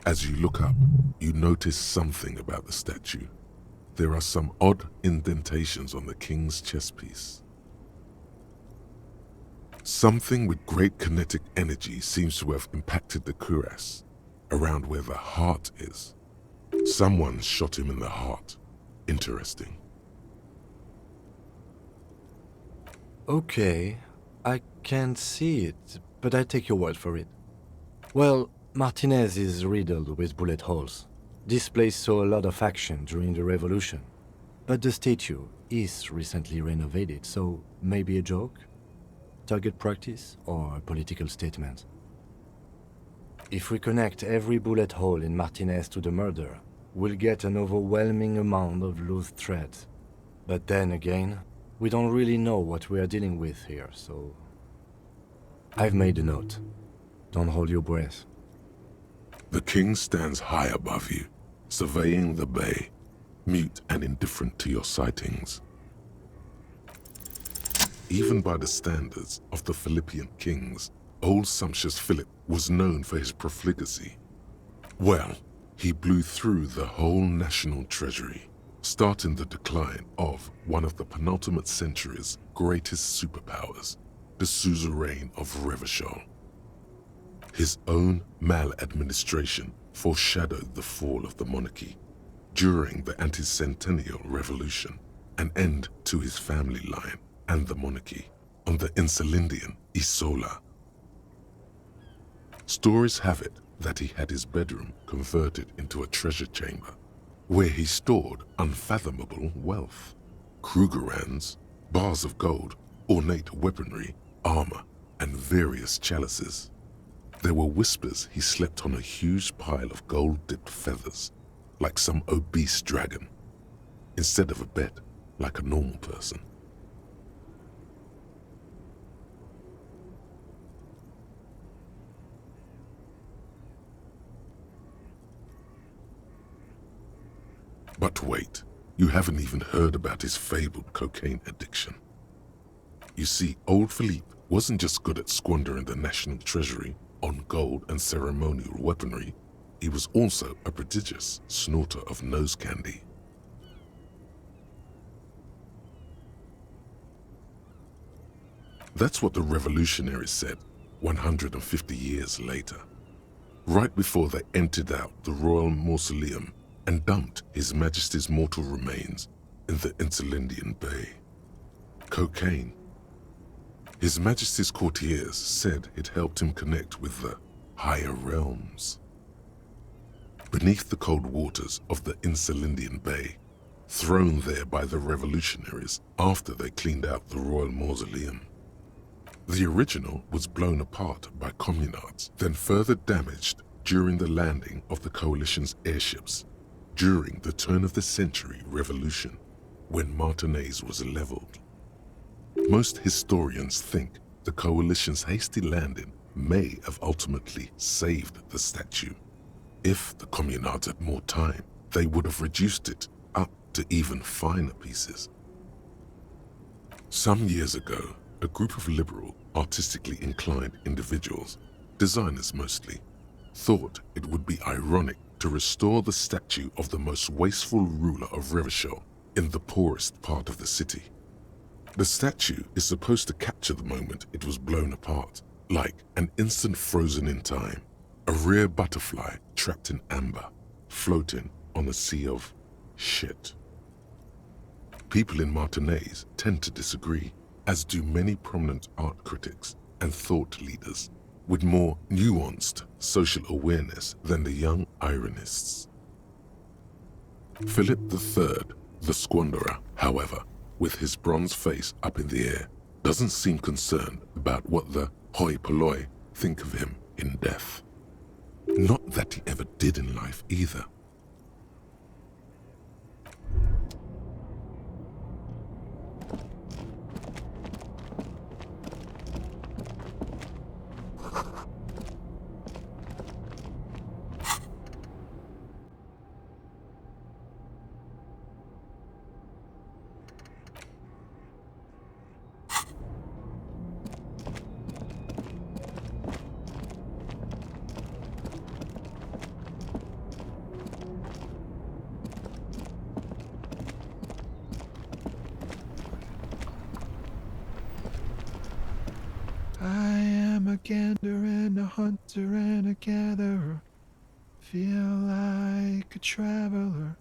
As you look up, you notice something about the statue. There are some odd indentations on the king's chest piece. Something with great kinetic energy seems to have impacted the cuirass, around where the heart is. Someone shot him in the heart. Interesting. Okay, I can't see it, but I take your word for it. Well, Martinez is riddled with bullet holes. This place saw a lot of action during the revolution. But the statue is recently renovated, so maybe a joke? Target practice or a political statement? If we connect every bullet hole in Martinez to the murder, we'll get an overwhelming amount of loose threads. But then again, we don't really know what we are dealing with here, so... I've made a note. Don't hold your breath. The king stands high above you, surveying the bay, mute and indifferent to your sightings. Even by the standards of the Philippian kings, old sumptuous Philip was known for his profligacy. Well, he blew through the whole national treasury, starting the decline of one of the penultimate century's greatest superpowers, the suzerain of Revachol. His own maladministration foreshadowed the fall of the monarchy. During the anti-centennial revolution, an end to his family line and the monarchy on the Insulindian Isola. Stories have it that he had his bedroom converted into a treasure chamber, where he stored unfathomable wealth, Krugerrands, bars of gold, ornate weaponry, armor, and various chalices. There were whispers he slept on a huge pile of gold-dipped feathers, like some obese dragon, instead of a bed like a normal person. But wait, you haven't even heard about his fabled cocaine addiction. You see, old Philippe wasn't just good at squandering the national treasury on gold and ceremonial weaponry, he was also a prodigious snorter of nose candy. That's what the revolutionaries said 150 years later, right before they emptied out the royal mausoleum and dumped His Majesty's mortal remains in the Insulindian Bay. Cocaine. His Majesty's courtiers said it helped him connect with the higher realms. Beneath the cold waters of the Insulindian Bay, thrown there by the revolutionaries after they cleaned out the royal mausoleum. The original was blown apart by communards, then further damaged during the landing of the coalition's airships during the turn-of-the-century revolution, when Martinez was leveled. Most historians think the coalition's hasty landing may have ultimately saved the statue. If the communards had more time, they would have reduced it up to even finer pieces. Some years ago, a group of liberal, artistically inclined individuals, designers mostly, thought it would be ironic to restore the statue of the most wasteful ruler of Revachol in the poorest part of the city. The statue is supposed to capture the moment it was blown apart, like an instant frozen in time, a rare butterfly trapped in amber, floating on a sea of shit. People in Martinez tend to disagree, as do many prominent art critics and thought leaders with more nuanced social awareness than the young ironists. Philip III, the squanderer, however, with his bronze face up in the air, doesn't seem concerned about what the hoi polloi think of him in death. Not that he ever did in life either. am a gander and a hunter and a gatherer. Feel like a traveler.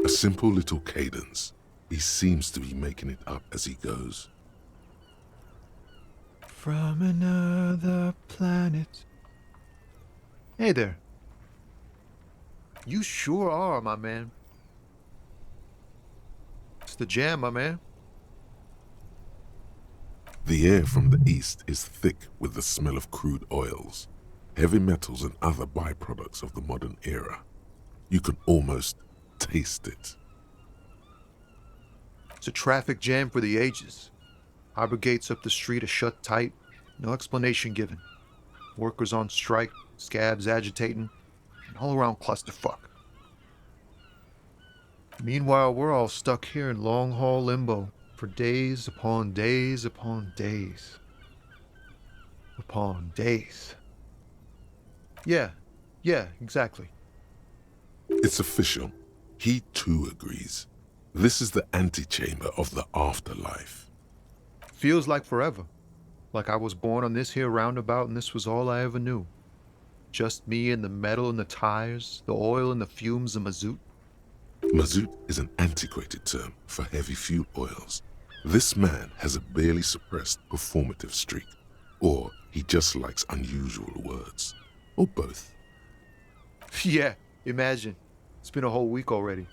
A simple little cadence. He seems to be making it up as he goes. From another planet. Hey there. You sure are, my man. It's the jam, my man. The air from the east is thick with the smell of crude oils, heavy metals and other byproducts of the modern era. You can almost taste it. It's a traffic jam for the ages. Harbor gates up the street are shut tight, no explanation given. Workers on strike, scabs agitating, an all-around clusterfuck. Meanwhile, we're all stuck here in long-haul limbo for days upon days upon days. Upon days. Yeah, exactly. It's official. He too agrees. This is the antechamber of the afterlife. Feels like forever. Like I was born on this here roundabout and this was all I ever knew. Just me and the metal and the tires, the oil and the fumes of mazout. Mazout is an antiquated term for heavy fuel oils. This man has a barely suppressed performative streak, or he just likes unusual words, or both. Yeah, imagine. It's been a whole week already.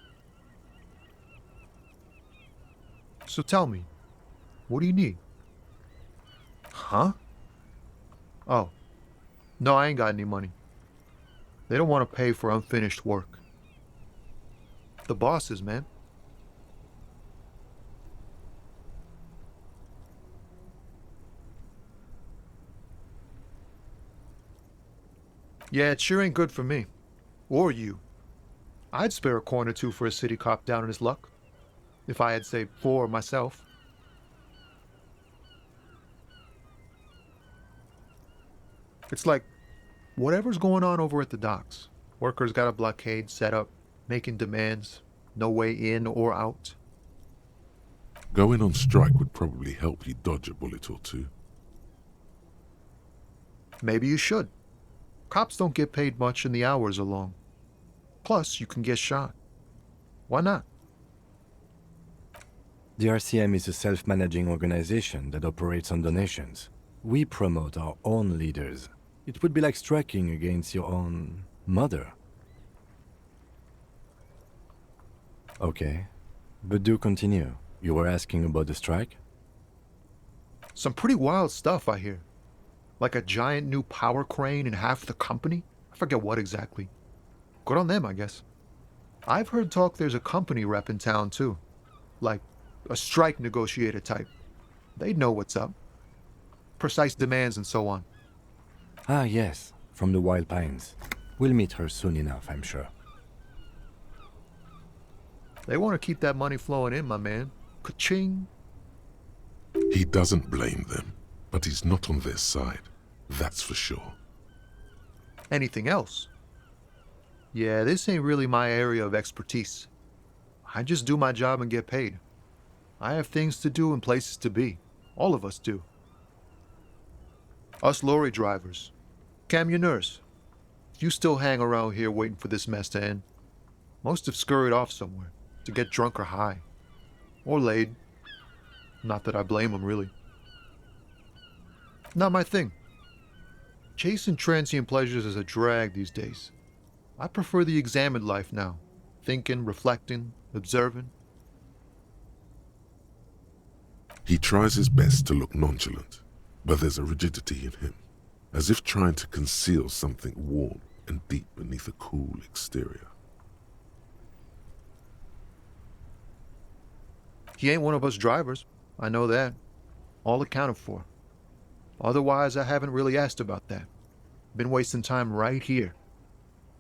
So tell me, what do you need? Huh? Oh. No, I ain't got any money. They don't want to pay for unfinished work. The bosses, man. Yeah, it sure ain't good for me. Or you. I'd spare a coin or two for a city cop down in his luck. If I had, say, 4 myself. It's like, whatever's going on over at the docks. Workers got a blockade set up, making demands, no way in or out. Going on strike would probably help you dodge a bullet or two. Maybe you should. Cops don't get paid much and the hours are long. Plus, you can get shot. Why not? The RCM is a self-managing organization that operates on donations. We promote our own leaders. It would be like striking against your own mother. Okay, but do continue. You were asking about the strike? Some pretty wild stuff, I hear. Like a giant new power crane in half the company? I forget what exactly. Good on them, I guess. I've heard talk there's a company rep in town, too. Like a strike negotiator type. They'd know what's up. Precise demands and so on. Ah, yes, from the Wild Pines. We'll meet her soon enough, I'm sure. They want to keep that money flowing in, my man. Ka-ching. He doesn't blame them, but he's not on their side. That's for sure. Anything else? Yeah, this ain't really my area of expertise. I just do my job and get paid. I have things to do and places to be. All of us do. Us lorry drivers. Camionneurs. You still hang around here waiting for this mess to end. Most have scurried off somewhere to get drunk or high. Or laid. Not that I blame them, really. Not my thing. Chasing transient pleasures is a drag these days. I prefer the examined life now. Thinking, reflecting, observing. He tries his best to look nonchalant, but there's a rigidity in him, as if trying to conceal something warm and deep beneath a cool exterior. He ain't one of us drivers. I know that. All accounted for. Otherwise, I haven't really asked about that. Been wasting time right here.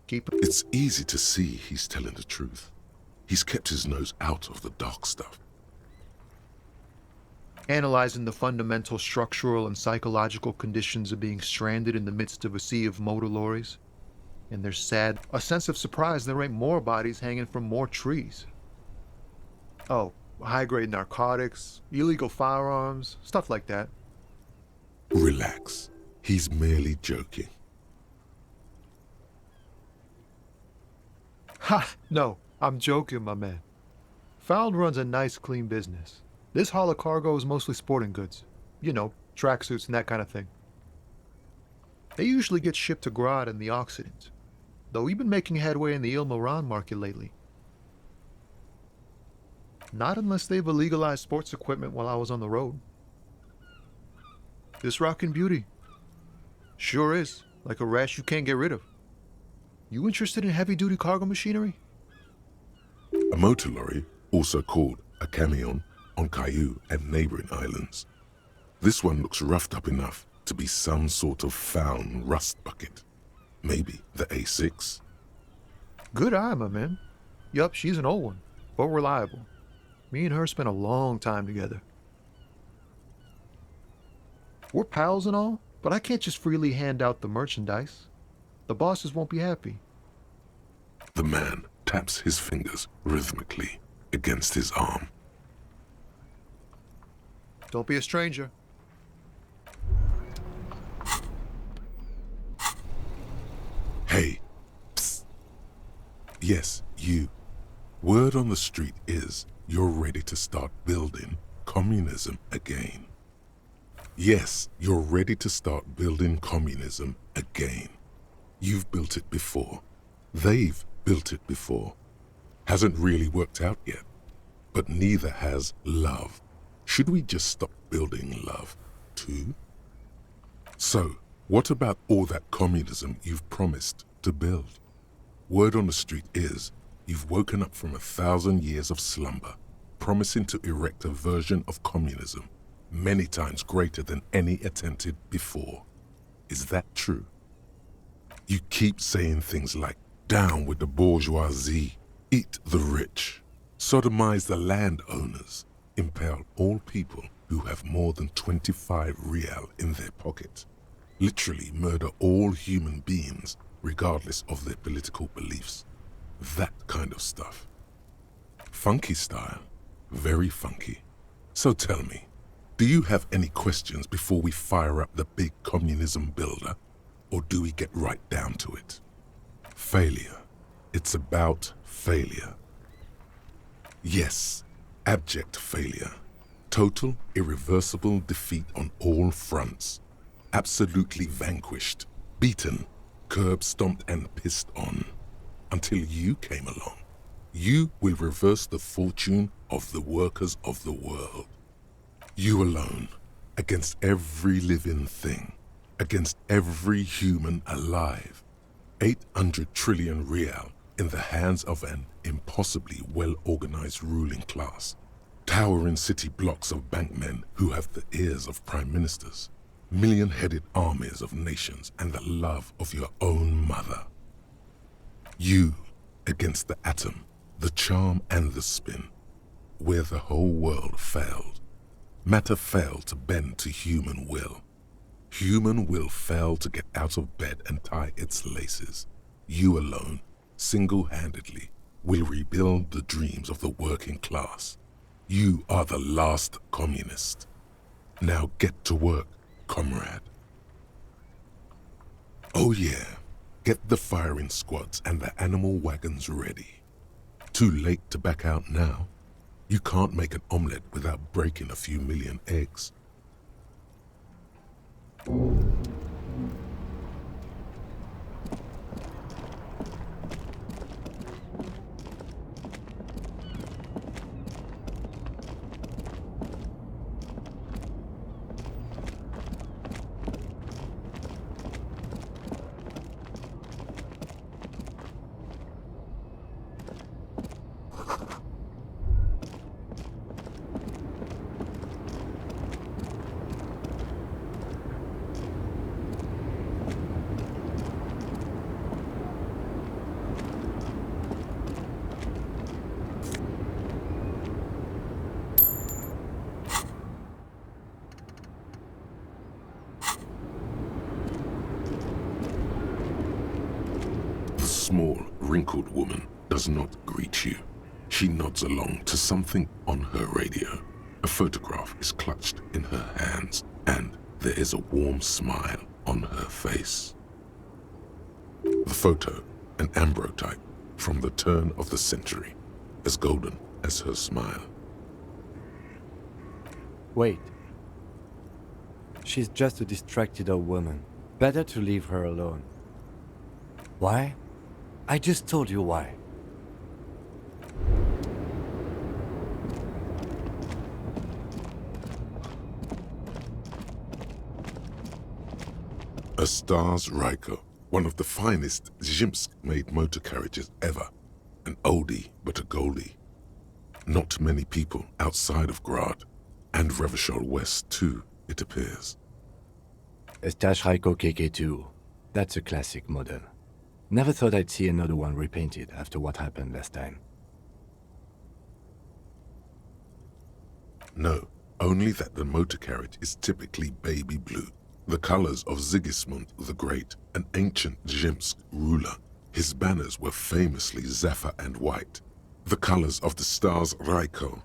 It's easy to see he's telling the truth. He's kept his nose out of the dark stuff. Analyzing the fundamental structural and psychological conditions of being stranded in the midst of a sea of motor lorries. And there's a sense of surprise there ain't more bodies hanging from more trees. Oh, high-grade narcotics, illegal firearms, stuff like that. Relax. He's merely joking. Ha! No, I'm joking, my man. Found runs a nice, clean business. This haul of cargo is mostly sporting goods. You know, tracksuits and that kind of thing. They usually get shipped to Grad and the Occident, though we've been making headway in the Il-Moran market lately. Not unless they've illegalized sports equipment while I was on the road. This rockin' beauty. Sure is, like a rash you can't get rid of. You interested in heavy-duty cargo machinery? A motor lorry, also called a camion, on Caillou and neighboring islands. This one looks roughed up enough to be some sort of found rust bucket. Maybe the A6? Good eye, my man. Yup, she's an old one, but reliable. Me and her spent a long time together. We're pals and all, but I can't just freely hand out the merchandise. The bosses won't be happy. The man taps his fingers rhythmically against his arm. Don't be a stranger. Hey, psst. Yes, you. Word on the street is you're ready to start building communism again. Yes, you're ready to start building communism again. You've built it before. They've built it before. Hasn't really worked out yet. But neither has love. Should we just stop building love, too? So, what about all that communism you've promised to build? Word on the street is you've woken up from 1,000 years of slumber, promising to erect a version of communism many times greater than any attempted before. Is that true? You keep saying things like, down with the bourgeoisie, eat the rich, sodomize the landowners, impale all people who have more than 25 real in their pocket, literally murder all human beings regardless of their political beliefs. That kind of stuff. Funky style, very funky. So tell me, do you have any questions before we fire up the big communism builder, or do we get right down to it? Failure. It's about failure. Yes, abject failure. Total, irreversible defeat on all fronts. Absolutely vanquished, beaten, curb-stomped and pissed on. Until you came along. You will reverse the fortune of the workers of the world. You alone, against every living thing, against every human alive. 800 trillion real in the hands of an impossibly well-organized ruling class. Towering city blocks of bankmen who have the ears of prime ministers. Million-headed armies of nations and the love of your own mother. You against the atom, the charm and the spin, where the whole world failed. Matter failed to bend to human will. Human will failed to get out of bed and tie its laces. You alone, single-handedly, will rebuild the dreams of the working class. You are the last communist. Now get to work, comrade. Oh yeah, get the firing squads and the animal wagons ready. Too late to back out now. You can't make an omelette without breaking a few million eggs. The small, wrinkled woman does not greet you. She nods along to something on her radio. A photograph is clutched in her hands, and there is a warm smile on her face. The photo, an ambrotype from the turn of the century, as golden as her smile. Wait. She's just a distracted old woman. Better to leave her alone. Why? I just told you why. A Stars Ryko, one of the finest Zhimsk-made motor carriages ever. An oldie but a goldie. Not many people outside of Grad, and Revachol West too, it appears. A Stash Ryko KK2. That's a classic model. Never thought I'd see another one repainted after what happened last time. No, only that the motor carriage is typically baby blue. The colors of Sigismund the Great, an ancient Zhimsk ruler. His banners were famously zephyr and white. The colors of the Stars Ryko.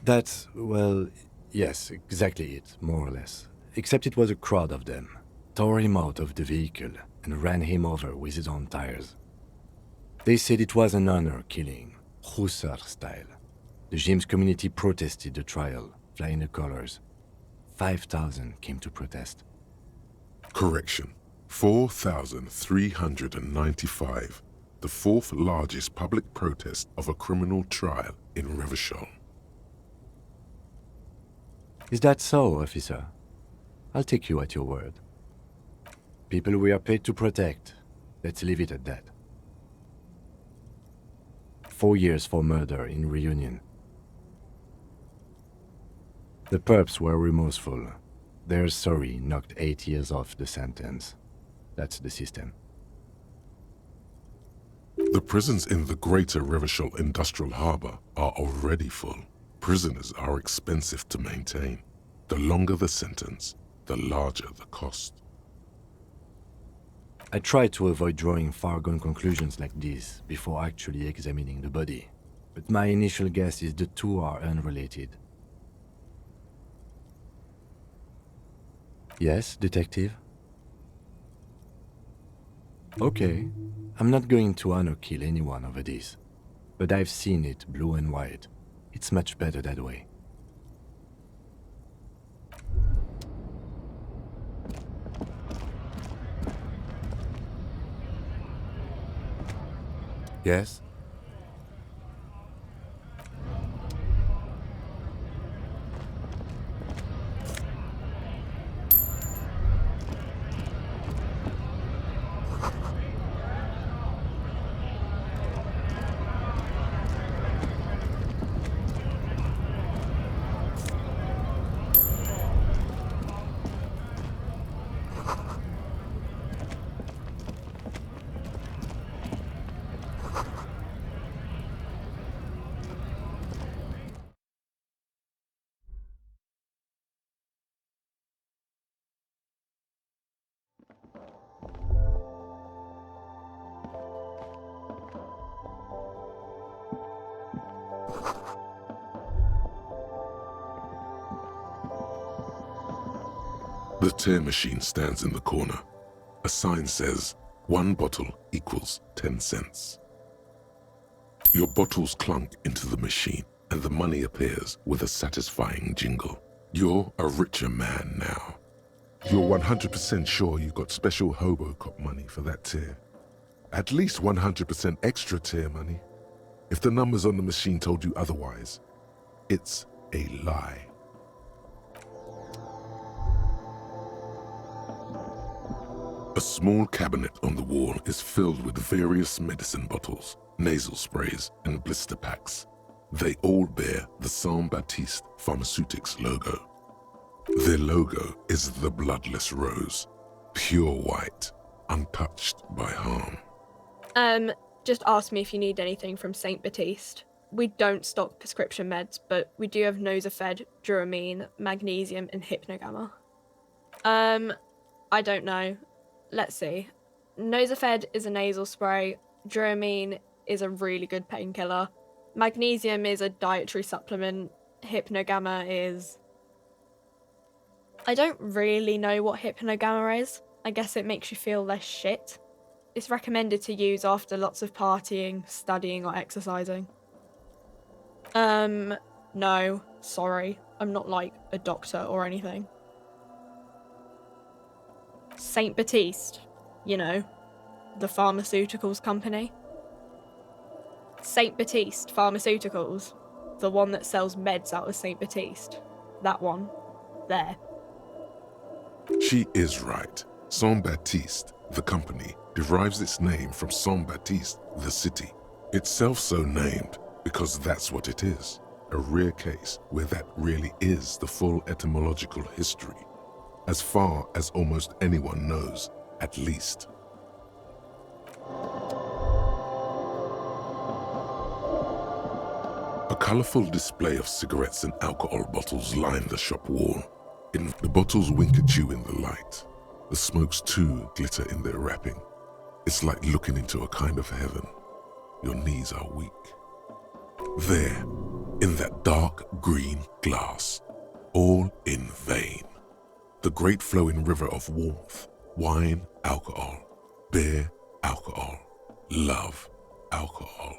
That's, well, yes, exactly it, more or less. Except it was a crowd of them. Tore him out of the vehicle and ran him over with his own tires. They said it was an honor killing, Hussar style. The Zhimsk community protested the trial, flying the colors. 5,000 came to protest. Correction, 4,395. The fourth largest public protest of a criminal trial in Revachol. Is that so, officer? I'll take you at your word. People we are paid to protect. Let's leave it at that. 4 years for murder in Reunion. The perps were remorseful. Their sorry knocked 8 years off the sentence. That's the system. The prisons in the greater Revachol industrial harbor are already full. Prisoners are expensive to maintain. The longer the sentence, the larger the cost. I try to avoid drawing far-gone conclusions like this before actually examining the body, but my initial guess is the two are unrelated. Yes, detective? Okay, I'm not going to honor kill anyone over this, but I've seen it blue and white. It's much better that way. Yes? The tear machine stands in the corner. A sign says, 1 bottle equals 10 cents. Your bottles clunk into the machine, and the money appears with a satisfying jingle. You're a richer man now. You're 100% sure you got special hobo cop money for that tear. At least 100% extra tear money. If the numbers on the machine told you otherwise, it's a lie. A small cabinet on the wall is filled with various medicine bottles, nasal sprays, and blister packs. They all bear the Saint-Baptiste Pharmaceutics logo. Their logo is the bloodless rose, pure white, untouched by harm. Just ask me if you need anything from Saint Baptiste. We don't stock prescription meds, but we do have Nosafed, Duramine, Magnesium, and Hypnogamma. I don't know. Let's see. Nosafed is a nasal spray. Duramine is a really good painkiller. Magnesium is a dietary supplement. hypnogamma is... I don't really know what hypnogamma is. I guess it makes you feel less shit. It's recommended to use after lots of partying, studying, or exercising. No, sorry. I'm not like a doctor or anything. Saint Baptiste, you know, the pharmaceuticals company. Saint Baptiste Pharmaceuticals, the one that sells meds out of Saint Baptiste. That one. There. She is right. Saint Baptiste, the company, derives its name from Saint Baptiste, the city. Itself so named because that's what it is. A rare case where that really is the full etymological history. As far as almost anyone knows, at least. A colorful display of cigarettes and alcohol bottles line the shop wall. The bottles wink at you in the light. The smokes too glitter in their wrapping. It's like looking into a kind of heaven. Your knees are weak. There, in that dark green glass, all in vain. The great flowing river of warmth, wine, alcohol, beer, alcohol, love, alcohol.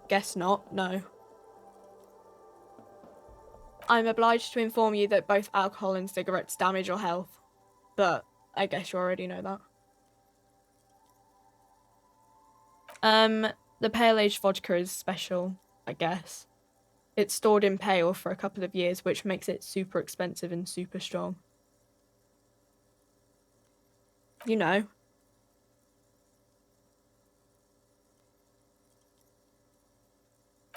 Guess not, no. I'm obliged to inform you that both alcohol and cigarettes damage your health, but I guess you already know that. The pale age vodka is special, I guess. It's stored in pale for a couple of years, which makes it super expensive and super strong. You know.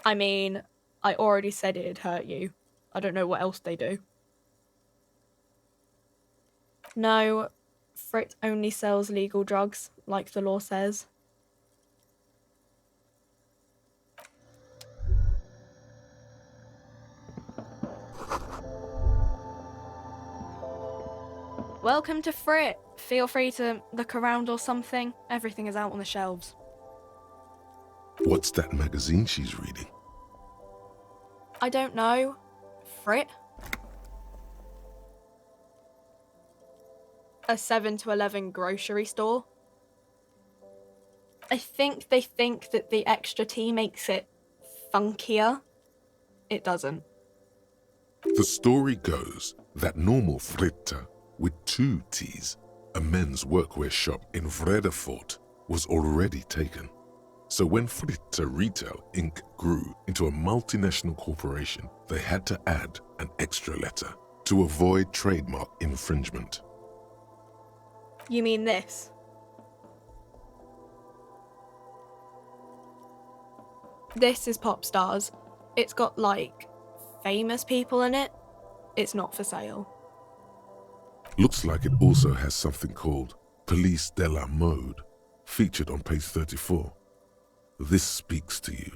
I mean, I already said it'd hurt you. I don't know what else they do. No, Frit only sells legal drugs, like the law says. Welcome to Frit. Feel free to look around or something. Everything is out on the shelves. What's that magazine she's reading? I don't know. Frit? A 7 to 11 grocery store? I think they think that the extra tea makes it funkier. It doesn't. The story goes that normal Fritta, with 2 T's, a men's workwear shop in Vredefort, was already taken. So when Fritta Retail Inc. grew into a multinational corporation, they had to add an extra letter to avoid trademark infringement. You mean this? This is Pop Stars. It's got, like, famous people in it. It's not for sale. Looks like it also has something called Police de la Mode, featured on page 34. This speaks to you.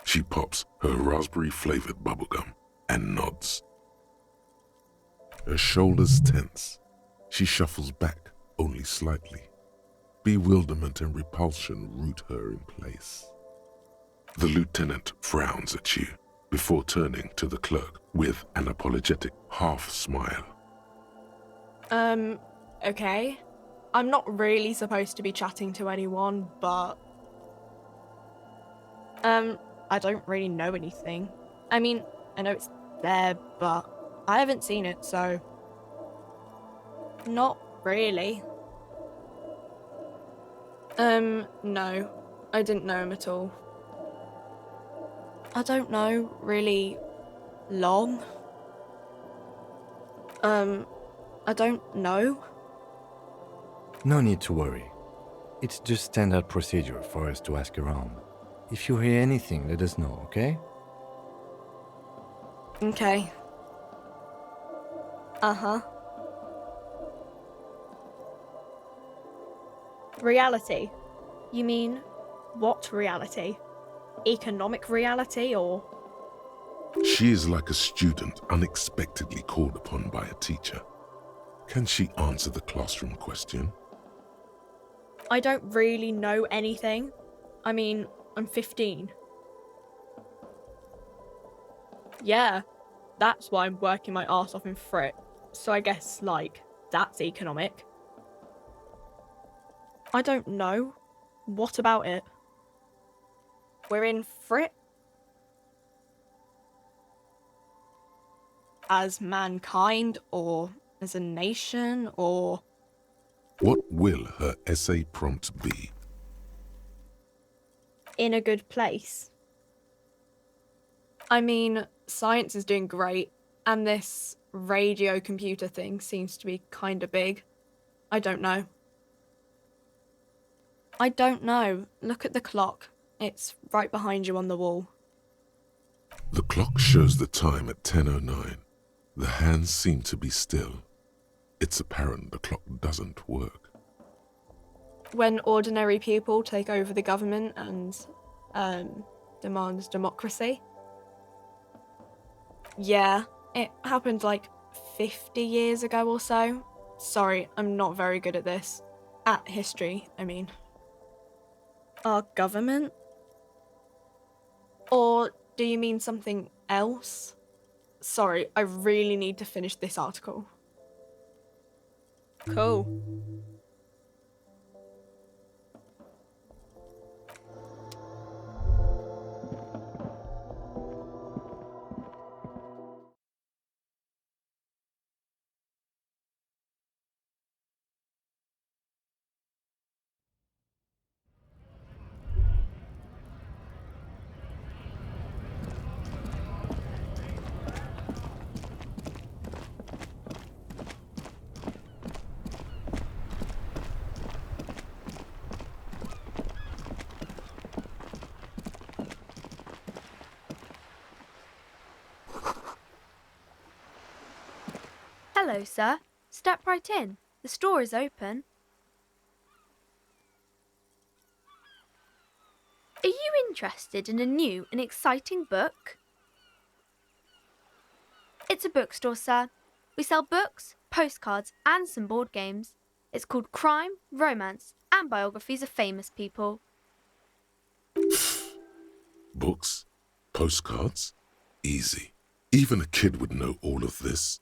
She pops her raspberry-flavored bubblegum and nods. Her shoulders tense. She shuffles back only slightly. Bewilderment and repulsion root her in place. The lieutenant frowns at you before turning to the clerk with an apologetic half-smile. Okay. I'm not really supposed to be chatting to anyone, but... I don't really know anything. I mean, I know it's there, but I haven't seen it, so... Not really. No. I didn't know him at all. I don't know, really long. I don't know. No need to worry. It's just standard procedure for us to ask around. If you hear anything, let us know, okay? Okay. Uh-huh. Reality? You mean, what reality? Economic reality, or...? She is like a student unexpectedly called upon by a teacher. Can she answer the classroom question? I don't really know anything. I mean, I'm 15. Yeah, that's why I'm working my arse off in Frit. So I guess, like, that's economic. I don't know. What about it? We're in Frit? As mankind, or as a nation, or... What will her essay prompt be? in a good place? I mean, science is doing great, and this radio computer thing seems to be kinda big. I don't know. I don't know. Look at the clock. It's right behind you on the wall. The clock shows the time at 10:09. The hands seem to be still. It's apparent the clock doesn't work. When ordinary people take over the government and demand democracy. Yeah, it happened like 50 years ago or so. Sorry, I'm not very good at this. At history, I mean. Our government? Or do you mean something else? Sorry, I really need to finish this article. Cool. Hello, sir. Step right in. The store is open. Are you interested in a new and exciting book? It's a bookstore, sir. We sell books, postcards, and some board games. It's called Crime, Romance, and Biographies of Famous People. Books? Postcards? Easy. Even a kid would know all of this.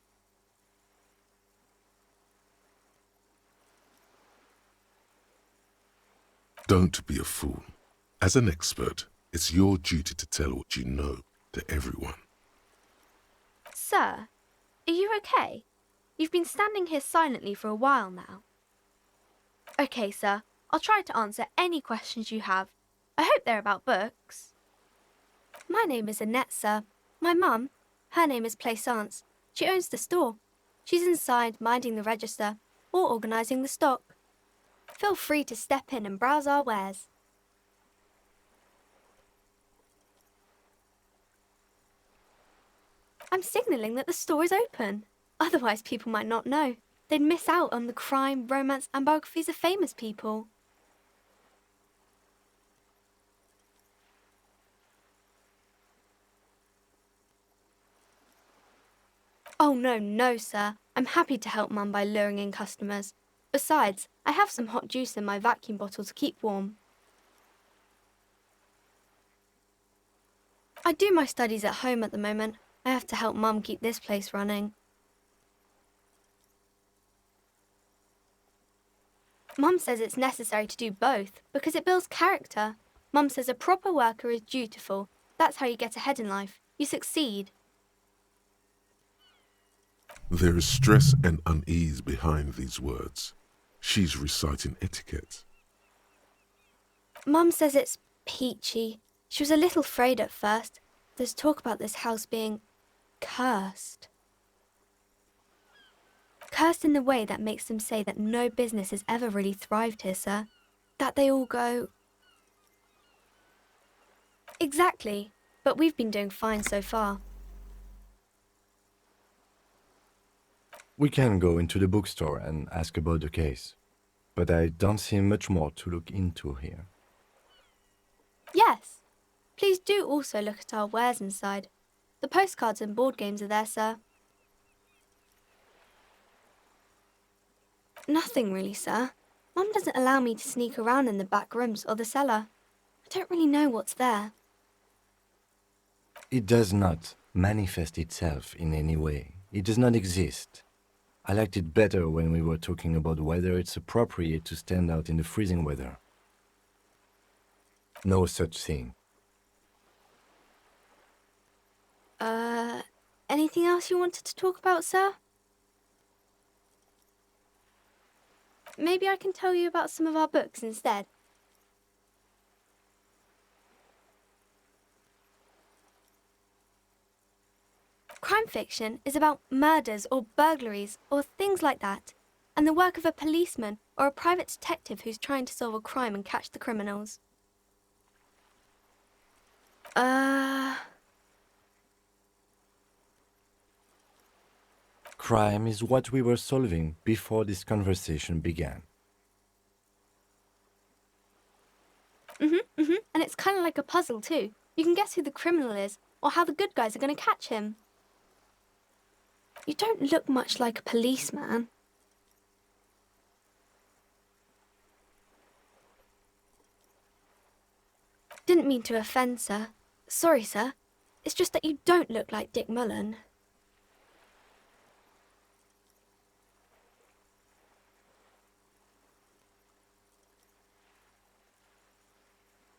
Don't be a fool. As an expert, it's your duty to tell what you know to everyone. Sir, are you okay? You've been standing here silently for a while now. Okay, sir. I'll try to answer any questions you have. I hope they're about books. My name is Annette, sir. My mum, her name is Plaisance. She owns the store. She's inside minding the register or organising the stock. Feel free to step in and browse our wares. I'm signalling that the store is open. Otherwise, people might not know. They'd miss out on the crime, romance, and biographies of famous people. Oh, no, sir. I'm happy to help Mum by luring in customers. Besides, I have some hot juice in my vacuum bottle to keep warm. I do my studies at home at the moment. I have to help Mum keep this place running. Mum says it's necessary to do both because it builds character. Mum says a proper worker is dutiful. That's how you get ahead in life. You succeed. There is stress and unease behind these words. She's reciting etiquette. Mum says it's peachy. She was a little afraid at first. There's talk about this house being cursed. Cursed in the way that makes them say that no business has ever really thrived here, sir. That they all go... Exactly, but we've been doing fine so far. We can go into the bookstore and ask about the case, but I don't see much more to look into here. Yes. Please do also look at our wares inside. The postcards and board games are there, sir. Nothing really, sir. Mum doesn't allow me to sneak around in the back rooms or the cellar. I don't really know what's there. It does not manifest itself in any way. It does not exist. I liked it better when we were talking about whether it's appropriate to stand out in the freezing weather. No such thing. Anything else you wanted to talk about, sir? Maybe I can tell you about some of our books instead. Crime fiction is about murders or burglaries or things like that, and the work of a policeman or a private detective who's trying to solve a crime and catch the criminals. Crime is what we were solving before this conversation began. And it's kind of like a puzzle too. You can guess who the criminal is or how the good guys are going to catch him. You don't look much like a policeman. Didn't mean to offend, sir. Sorry, sir. It's just that you don't look like Dick Mullen.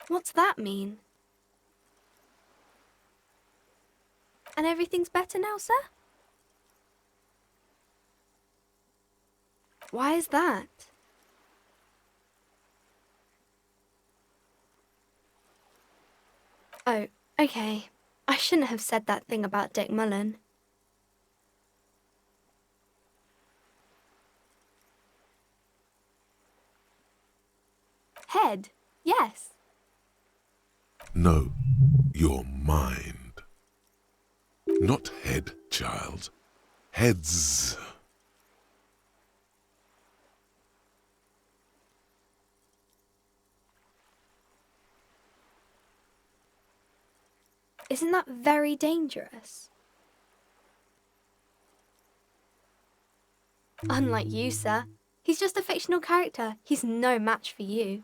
What's that mean? And everything's better now, sir? Why is that? Oh, okay. I shouldn't have said that thing about Dick Mullen. Head, yes. No, your mind. Not head, child. Heads. Isn't that very dangerous? Unlike you, sir. He's just a fictional character. He's no match for you.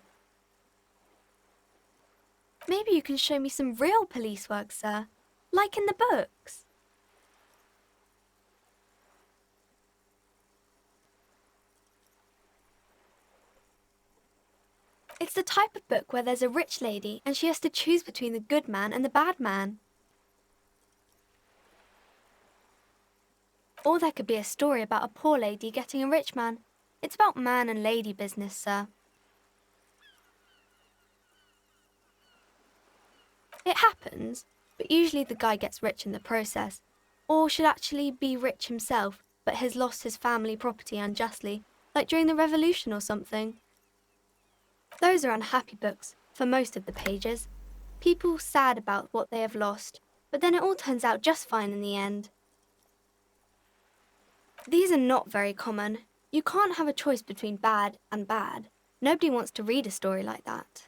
Maybe you can show me some real police work, sir. Like in the books. It's the type of book where there's a rich lady and she has to choose between the good man and the bad man. Or there could be a story about a poor lady getting a rich man. It's about man and lady business, sir. It happens, but usually the guy gets rich in the process, or should actually be rich himself, but has lost his family property unjustly, like during the revolution or something. Those are unhappy books, for most of the pages. People sad about what they have lost, but then it all turns out just fine in the end. These are not very common. You can't have a choice between bad and bad. Nobody wants to read a story like that.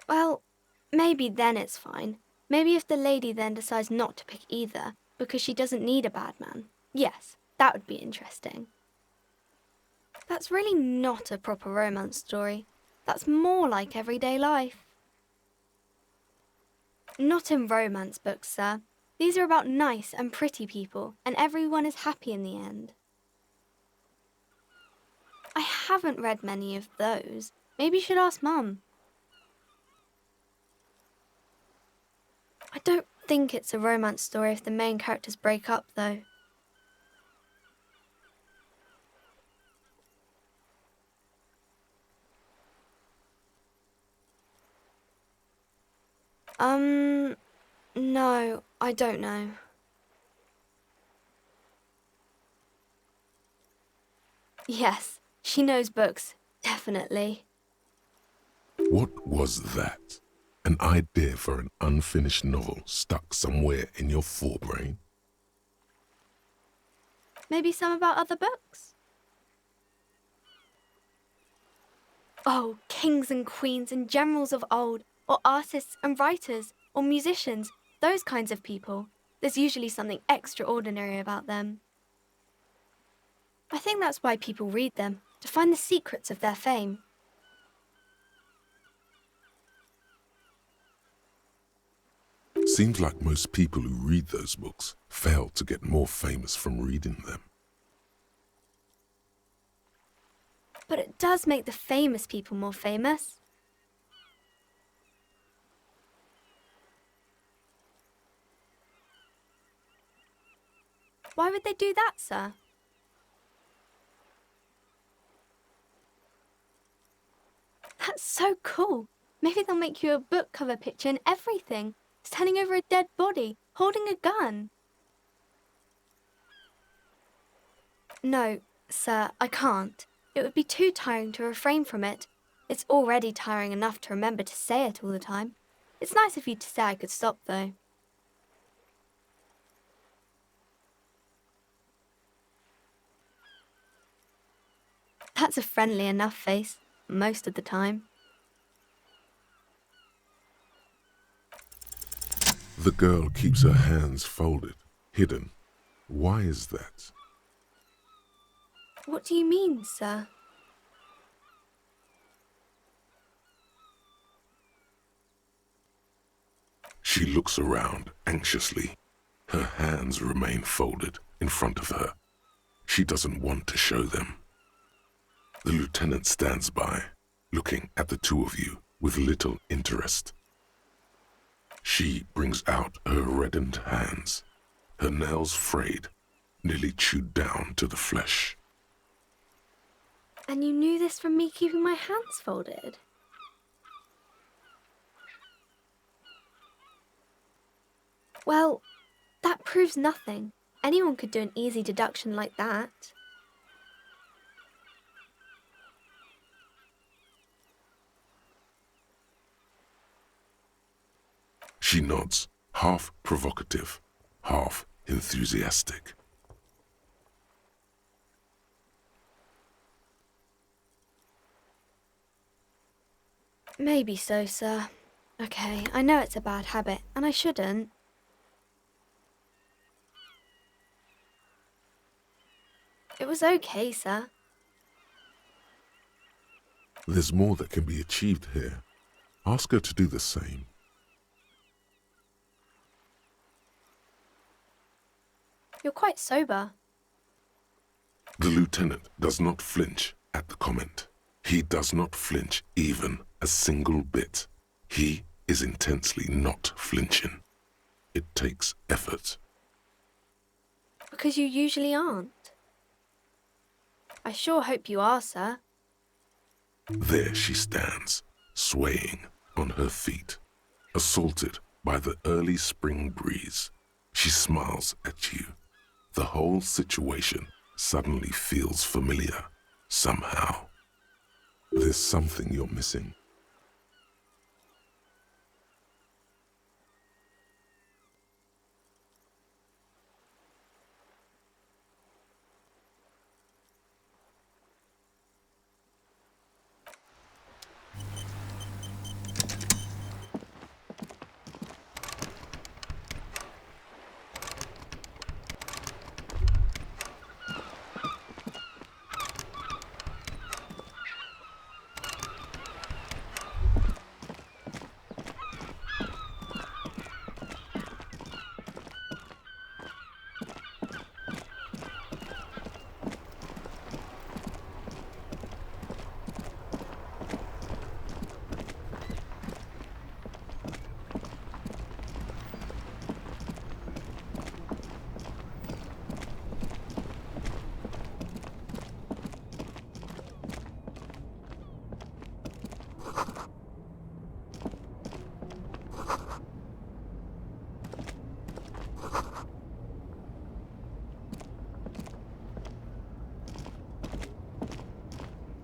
Well, maybe then it's fine. Maybe if the lady then decides not to pick either, because she doesn't need a bad man. Yes, that would be interesting. That's really not a proper romance story. That's more like everyday life. Not in romance books, sir. These are about nice and pretty people, and everyone is happy in the end. I haven't read many of those. Maybe you should ask Mum. I don't think it's a romance story if the main characters break up, though. No, I don't know. Yes, she knows books, definitely. What was that? An idea for an unfinished novel stuck somewhere in your forebrain? Maybe some about other books? Oh, kings and queens and generals of old, or artists and writers, or musicians, those kinds of people. There's usually something extraordinary about them. I think that's why people read them. to find the secrets of their fame. Seems like most people who read those books fail to get more famous from reading them. But it does make the famous people more famous. Why would they do that, sir? That's so cool. Maybe they'll make you a book cover picture and everything, standing over a dead body, holding a gun. No, sir, I can't. It would be too tiring to refrain from it. It's already tiring enough to remember to say it all the time. It's nice of you to say I could stop, though. That's a friendly enough face, most of the time. The girl keeps her hands folded, hidden. Why is that? What do you mean, sir? She looks around anxiously. Her hands remain folded in front of her. She doesn't want to show them. The lieutenant stands by, looking at the two of you with little interest. She brings out her reddened hands, her nails frayed, nearly chewed down to the flesh. And you knew this from me keeping my hands folded? Well, that proves nothing. Anyone could do an easy deduction like that. She nods, half provocative, half enthusiastic. Maybe so, sir. Okay, I know it's a bad habit, and I shouldn't. It was okay, sir. There's more that can be achieved here. Ask her to do the same. You're quite sober. The lieutenant does not flinch at the comment. He does not flinch even a single bit. He is intensely not flinching. It takes effort. Because you usually aren't. I sure hope you are, sir. There she stands, swaying on her feet, assaulted by the early spring breeze. She smiles at you. The whole situation suddenly feels familiar, somehow. There's something you're missing.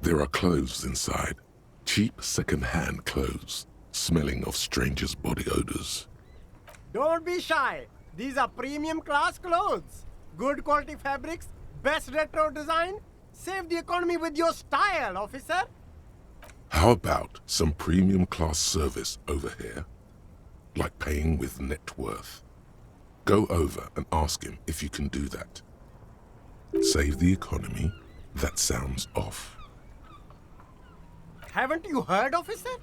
There are clothes inside, cheap second-hand clothes, smelling of strangers' body odors. Don't be shy. These are premium class clothes. Good quality fabrics, best retro design. Save the economy with your style, officer. How about some premium class service over here? Like paying with net worth. Go over and ask him if you can do that. Save the economy? That sounds off. Haven't you heard, officer?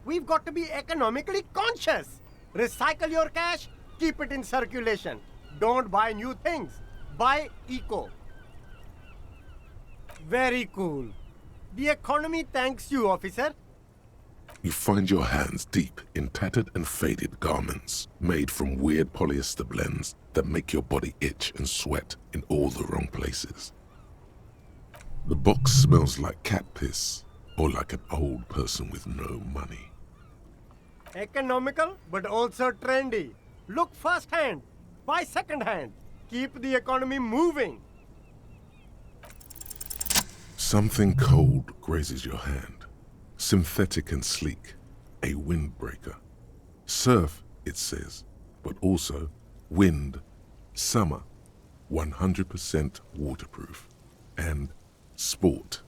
We've got to be economically conscious. Recycle your cash, keep it in circulation. Don't buy new things. Buy eco. Very cool. The economy thanks you, officer. You find your hands deep in tattered and faded garments made from weird polyester blends that make your body itch and sweat in all the wrong places. The box smells like cat piss or like an old person with no money. Economical, but also trendy. Look first-hand, buy second-hand. Keep the economy moving. Something cold grazes your hand. Synthetic and sleek, a windbreaker. Surf, it says, but also wind, summer, 100% waterproof, and sport.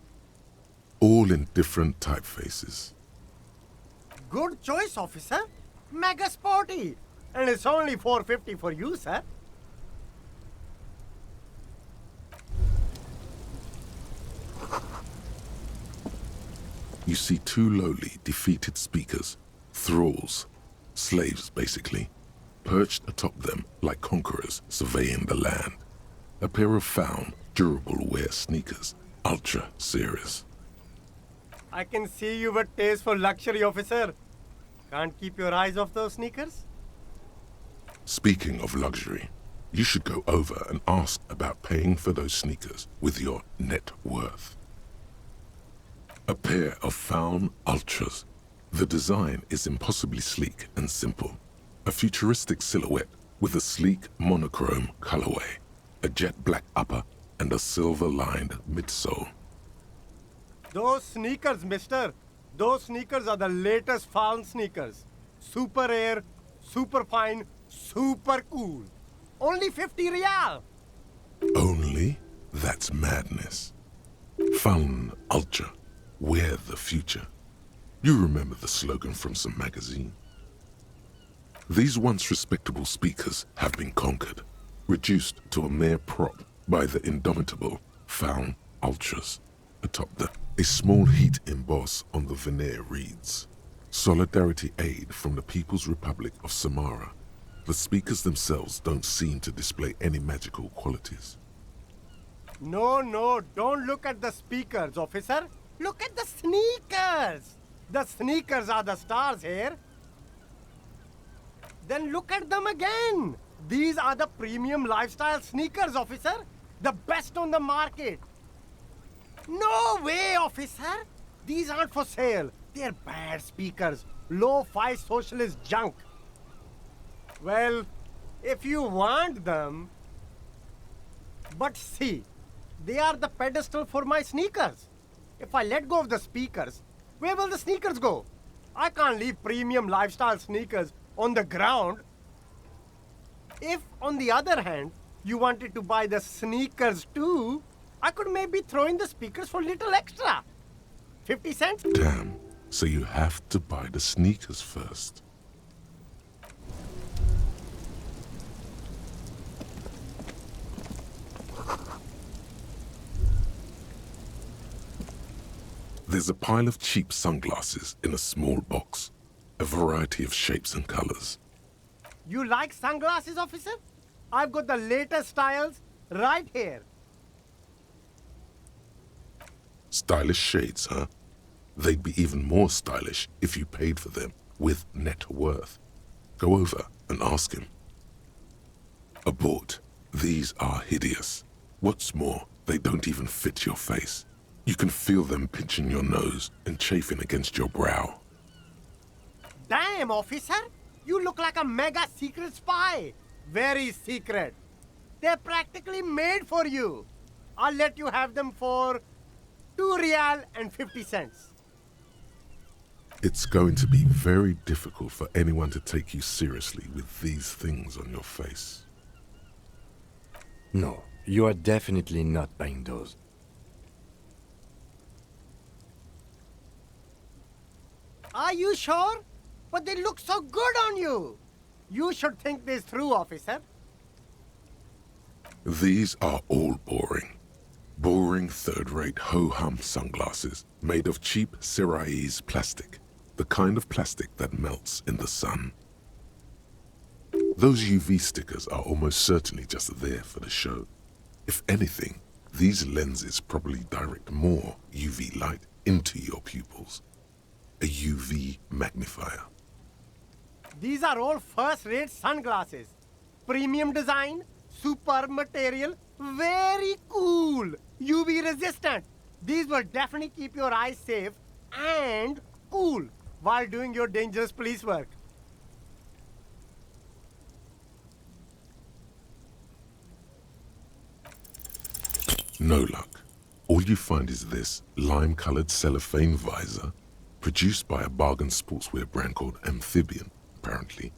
All in different typefaces. Good choice, officer. Mega sporty. And it's only $4.50 for you, sir. You see two lowly, defeated speakers, thralls, slaves basically, perched atop them like conquerors surveying the land. A pair of found, durable wear sneakers, ultra series. I can see you've a taste for luxury, officer. Can't keep your eyes off those sneakers? Speaking of luxury, you should go over and ask about paying for those sneakers with your net worth. A pair of found ultras. The design is impossibly sleek and simple. A futuristic silhouette with a sleek monochrome colorway, a jet black upper, and a silver-lined midsole. Those sneakers, mister. Those sneakers are the latest found sneakers. Super air, super fine, super cool. Only 50 real. Only? That's madness. Found ultra. Wear the future. You remember the slogan from some magazine? These once respectable speakers have been conquered, reduced to a mere prop by the indomitable found ultras. Atop them, a small heat emboss on the veneer reads, "Solidarity aid from the People's Republic of Samara." The speakers themselves don't seem to display any magical qualities. No, don't look at the speakers, officer. Look at the sneakers. The sneakers are the stars here. Then look at them again. These are the premium lifestyle sneakers, officer. The best on the market. No way, officer. These aren't for sale. They're bad speakers. Low-fi socialist junk. Well, if you want them... But see, they are the pedestal for my sneakers. If I let go of the speakers, where will the sneakers go? I can't leave premium lifestyle sneakers on the ground. If, on the other hand, you wanted to buy the sneakers too, I could maybe throw in the speakers for little extra. 50 cents? Damn, so you have to buy the sneakers first. There's a pile of cheap sunglasses in a small box, a variety of shapes and colors. You like sunglasses, officer? I've got the latest styles right here. Stylish shades, huh? They'd be even more stylish if you paid for them with net worth. Go over and ask him. Abort. These are hideous. What's more, they don't even fit your face. You can feel them pinching your nose and chafing against your brow. Damn, officer! You look like a mega secret spy. Very secret. They're practically made for you. I'll let you have them for 2 real and 50 cents. It's going to be very difficult for anyone to take you seriously with these things on your face. No, you are definitely not buying those. Are you sure? But they look so good on you. You should think this through, officer. These are all boring. Boring third-rate ho-hum sunglasses made of cheap Syrahese plastic, the kind of plastic that melts in the sun. Those UV stickers are almost certainly just there for the show. If anything, these lenses probably direct more UV light into your pupils. A UV magnifier. These are all first-rate sunglasses. Premium design, superb material, very cool. UV resistant. These will definitely keep your eyes safe and cool while doing your dangerous police work. No luck. All you find is this lime-colored cellophane visor, produced by a bargain sportswear brand called Amphibian, apparently.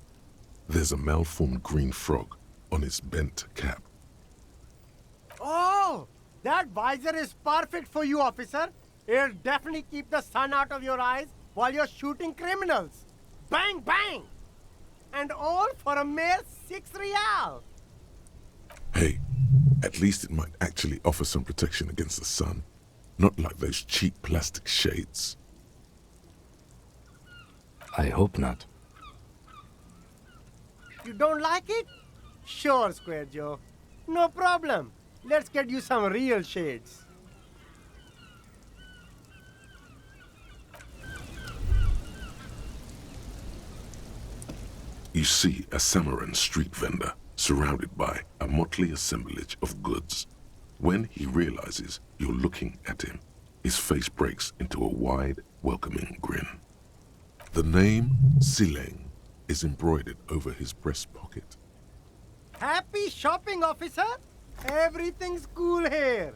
There's a malformed green frog on its bent cap. Oh, that visor is perfect for you, officer. It'll definitely keep the sun out of your eyes while you're shooting criminals. Bang, bang! And all for a mere 6 real. Hey, at least it might actually offer some protection against the sun, not like those cheap plastic shades. I hope not. You don't like it? Sure, Square Joe. No problem. Let's get you some real shades. You see a Samaran street vendor surrounded by a motley assemblage of goods. When he realizes you're looking at him, his face breaks into a wide, welcoming grin. The name Sileng is embroidered over his breast pocket. Happy shopping, officer. Everything's cool here.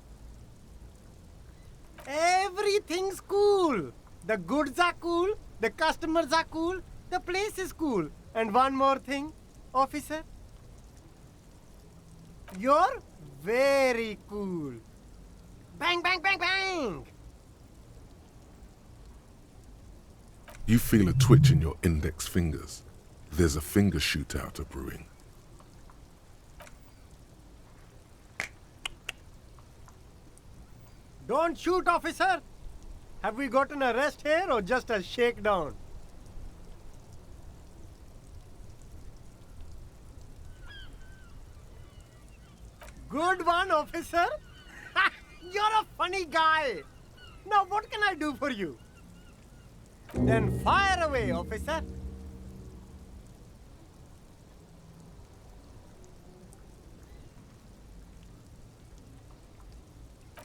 Everything's cool. The goods are cool, the customers are cool, the place is cool. And one more thing, officer. You're very cool. Bang, bang, bang, bang! You feel a twitch in your index fingers. There's a finger shootout brewing. Don't shoot, officer! Have we got an arrest here or just a shakedown? Good one, officer! You're a funny guy! Now what can I do for you? Then fire away, officer!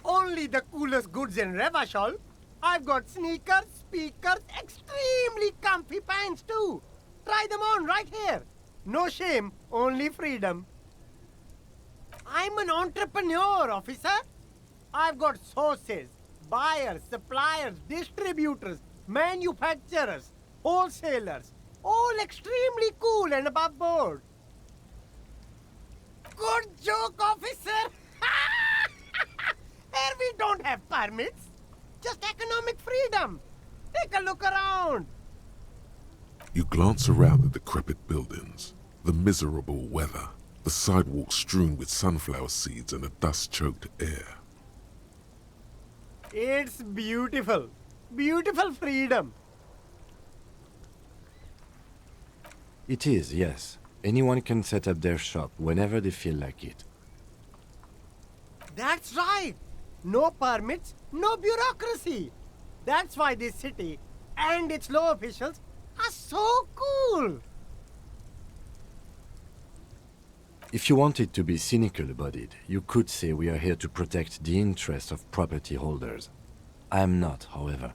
Only the coolest goods in Revachol. I've got sneakers, speakers, extremely comfy pants too. Try them on right here. No shame, only freedom. I'm an entrepreneur, officer. I've got sources, buyers, suppliers, distributors, manufacturers, wholesalers, all extremely cool and above board. Good joke, officer. Here we don't have permits, just economic freedom. Take a look around. You glance around the decrepit buildings, the miserable weather, the sidewalks strewn with sunflower seeds and a dust-choked air. It's beautiful. Beautiful freedom. It is, yes. Anyone can set up their shop whenever they feel like it. That's right. No permits, no bureaucracy. That's why this city and its law officials are so cool. If you wanted to be cynical about it, you could say we are here to protect the interests of property holders. I am not, however.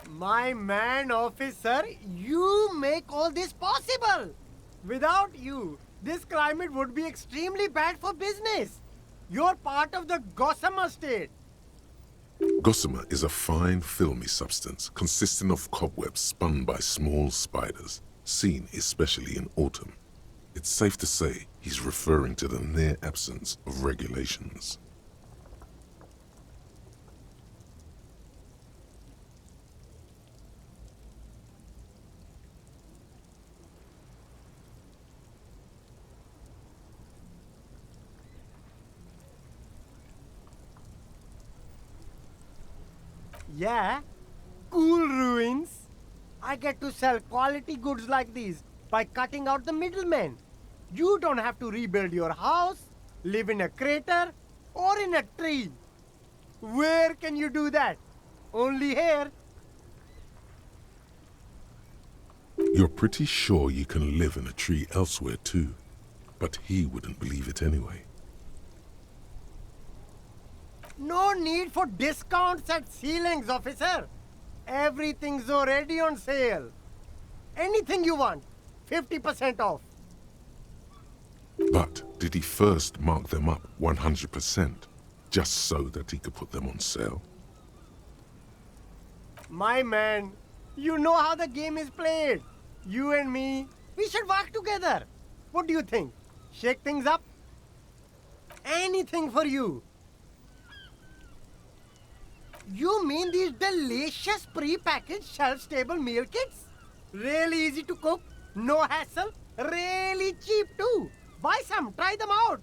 My man, officer, you make all this possible. Without you, this climate would be extremely bad for business. You're part of the gossamer state. Gossamer is a fine, filmy substance consisting of cobwebs spun by small spiders, seen especially in autumn. It's safe to say he's referring to the near absence of regulations. Yeah, cool ruins. I get to sell quality goods like these by cutting out the middlemen. You don't have to rebuild your house, live in a crater, or in a tree. Where can you do that? Only here. You're pretty sure you can live in a tree elsewhere too, but he wouldn't believe it anyway. No need for discounts at ceilings, officer. Everything's already on sale. Anything you want, 50% off. But did he first mark them up 100%, just so that he could put them on sale? My man, you know how the game is played. You and me, we should work together. What do you think? Shake things up? Anything for you. You mean these delicious pre-packaged shelf-stable meal kits? Really easy to cook, no hassle, really cheap too. Buy some, try them out.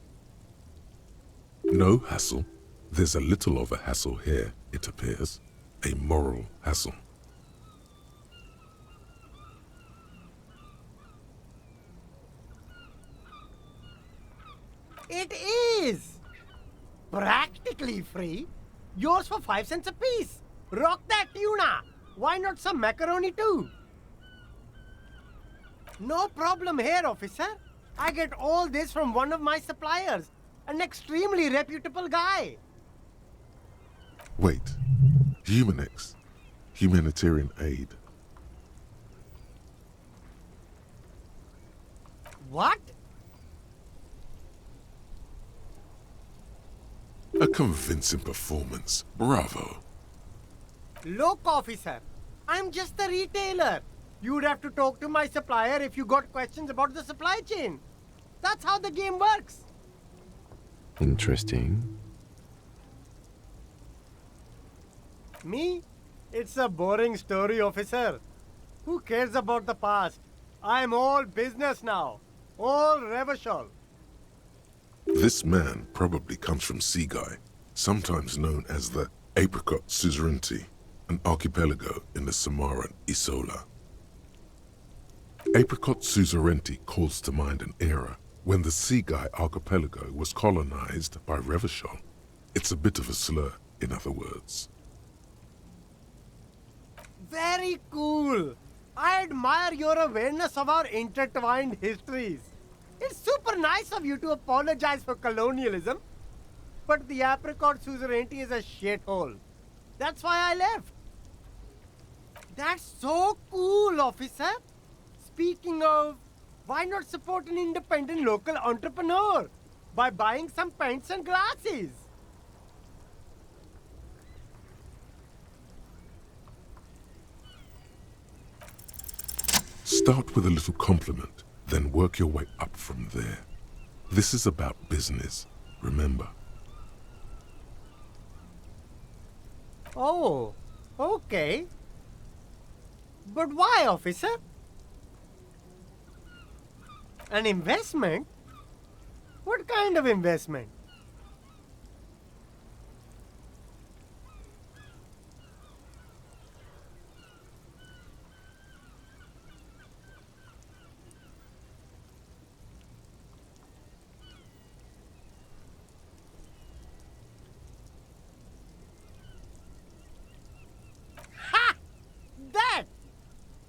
No hassle. There's a little of a hassle here, it appears. A moral hassle. It is practically free. Yours for 5 cents a piece. Rock that tuna. Why not some macaroni too? No problem here, officer. I get all this from one of my suppliers, an extremely reputable guy. Wait. Humanex. Humanitarian aid. What? A convincing performance. Bravo. Look, officer, I'm just a retailer. You'd have to talk to my supplier if you got questions about the supply chain. That's how the game works. Interesting. Me? It's a boring story, officer. Who cares about the past? I'm all business now. All Revachol. This man probably comes from Seaguy, sometimes known as the Apricot Suzerainty, an archipelago in the Samaran Isola. Apricot Suzerainty calls to mind an era when the Seaguy archipelago was colonized by Revachol. It's a bit of a slur, in other words. Very cool. I admire your awareness of our intertwined histories. It's super nice of you to apologize for colonialism. But the Apricot Suzerainty is a shithole. That's why I left. That's so cool, officer. Speaking of, why not support an independent local entrepreneur by buying some pens and glasses? Start with a little compliment, then work your way up from there. This is about business, remember. Oh, okay. But why, officer? An investment? What kind of investment? Ha! That!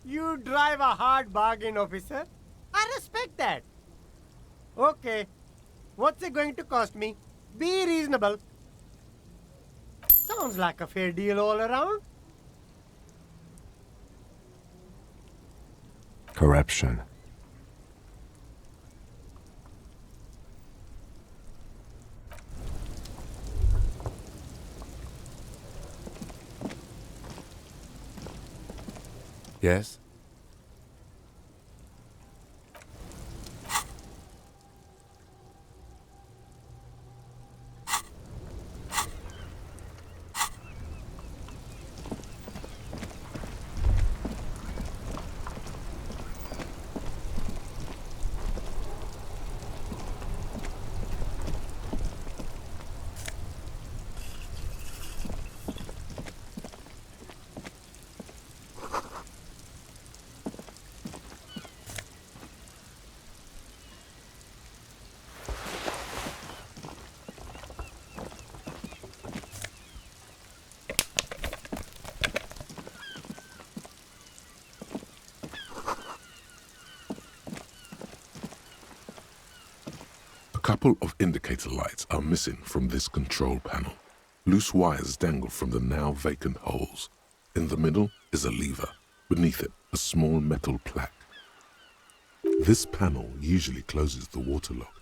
You drive a hard bargain, officer. I respect that. Okay. What's it going to cost me? Be reasonable. Sounds like a fair deal all around. Corruption. Yes? couple of indicator lights are missing from this control panel. Loose wires dangle from the now vacant holes. In the middle is a lever. Beneath it, a small metal plaque. This panel usually closes the waterlock,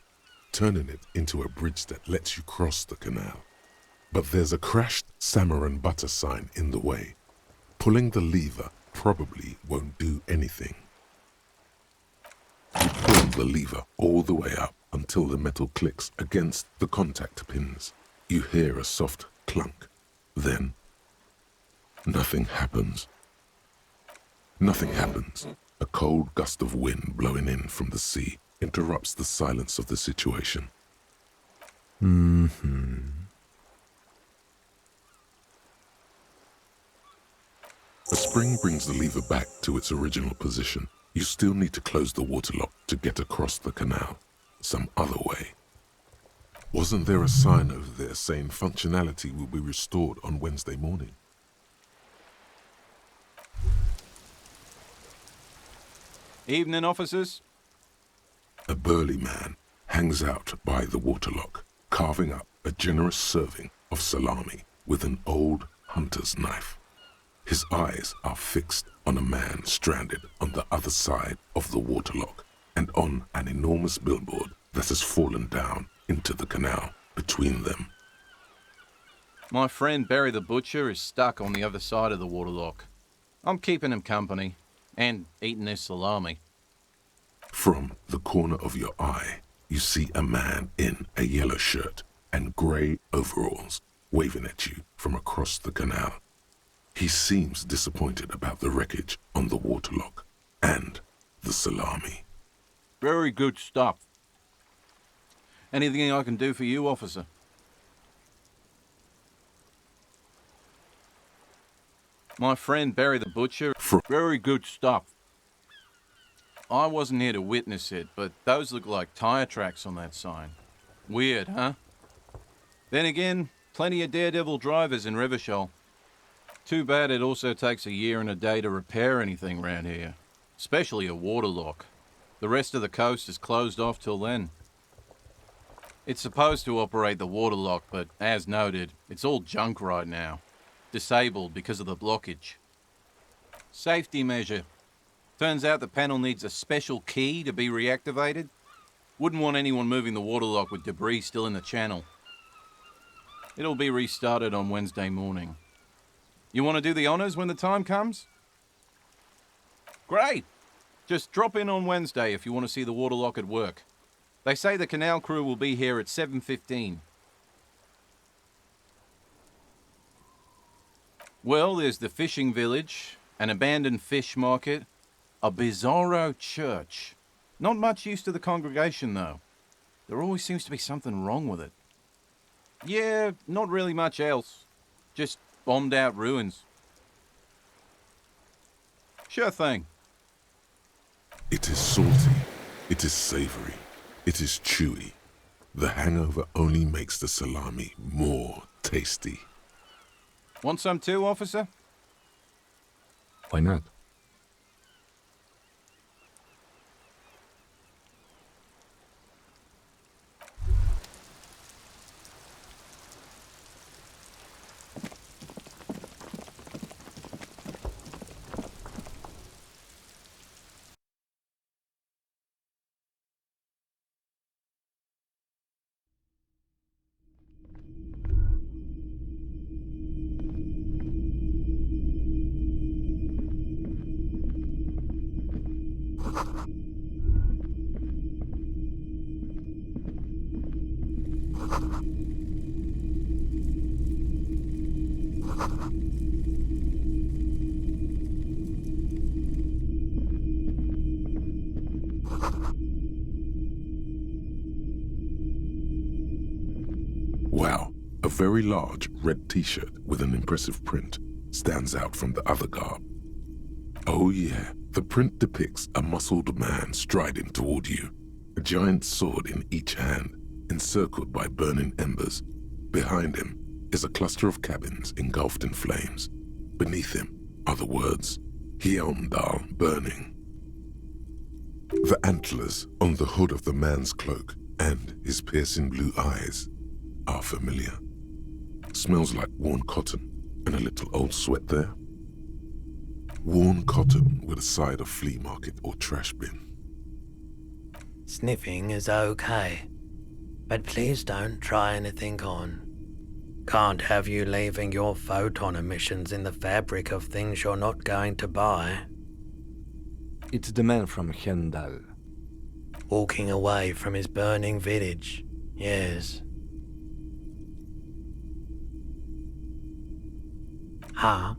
turning it into a bridge that lets you cross the canal. But there's a crashed salmon and butter sign in the way. Pulling the lever probably won't do anything. You pull the lever all the way up until the metal clicks against the contact pins. You hear a soft clunk. Then, nothing happens. Nothing happens. A cold gust of wind blowing in from the sea interrupts the silence of the situation. A spring brings the lever back to its original position. You still need to close the waterlock to get across the canal, some other way. Wasn't there a sign over there saying functionality will be restored on Wednesday morning? Evening, officers. A burly man hangs out by the waterlock, carving up a generous serving of salami with an old hunter's knife. His eyes are fixed on a man stranded on the other side of the waterlock and on an enormous billboard that has fallen down into the canal between them. My friend Barry the Butcher is stuck on the other side of the waterlock. I'm keeping him company and eating his salami. From the corner of your eye, you see a man in a yellow shirt and grey overalls waving at you from across the canal. He seems disappointed about the wreckage on the waterlock and the salami. Very good stuff. Anything I can do for you, officer? My friend Barry the Butcher. Very good stuff. I wasn't here to witness it, but those look like tire tracks on that sign. Weird, huh? Then again, plenty of daredevil drivers in Rivershoal. Too bad it also takes a year and a day to repair anything around here, especially a waterlock. The rest of the coast is closed off till then. It's supposed to operate the waterlock, but as noted, it's all junk right now. Disabled because of the blockage. Safety measure. Turns out the panel needs a special key to be reactivated. Wouldn't want anyone moving the waterlock with debris still in the channel. It'll be restarted on Wednesday morning. You want to do the honors when the time comes? Great! Just drop in on Wednesday if you want to see the waterlock at work. They say the canal crew will be here at 7:15. Well, there's the fishing village, an abandoned fish market, a bizarro church. Not much use to the congregation, though. There always seems to be something wrong with it. Yeah, not really much else. Just bombed out ruins. Sure thing. It is salty, it is savory, it is chewy. The hangover only makes the salami more tasty. Want some too, officer? Why not? Wow, a very large red t-shirt with an impressive print stands out from the other garb. Oh yeah, the print depicts a muscled man striding toward you, a giant sword in each hand, encircled by burning embers. Behind him is a cluster of cabins engulfed in flames. Beneath him are the words, Hyamdal burning. The antlers on the hood of the man's cloak And his piercing blue eyes are familiar. Smells like worn cotton and a little old sweat there. Worn cotton with a side of flea market or trash bin. Sniffing is okay, but please don't try anything on. Can't have you leaving your photon emissions in the fabric of things you're not going to buy. It's the man from Hendal. Walking away from his burning village, yes. Huh?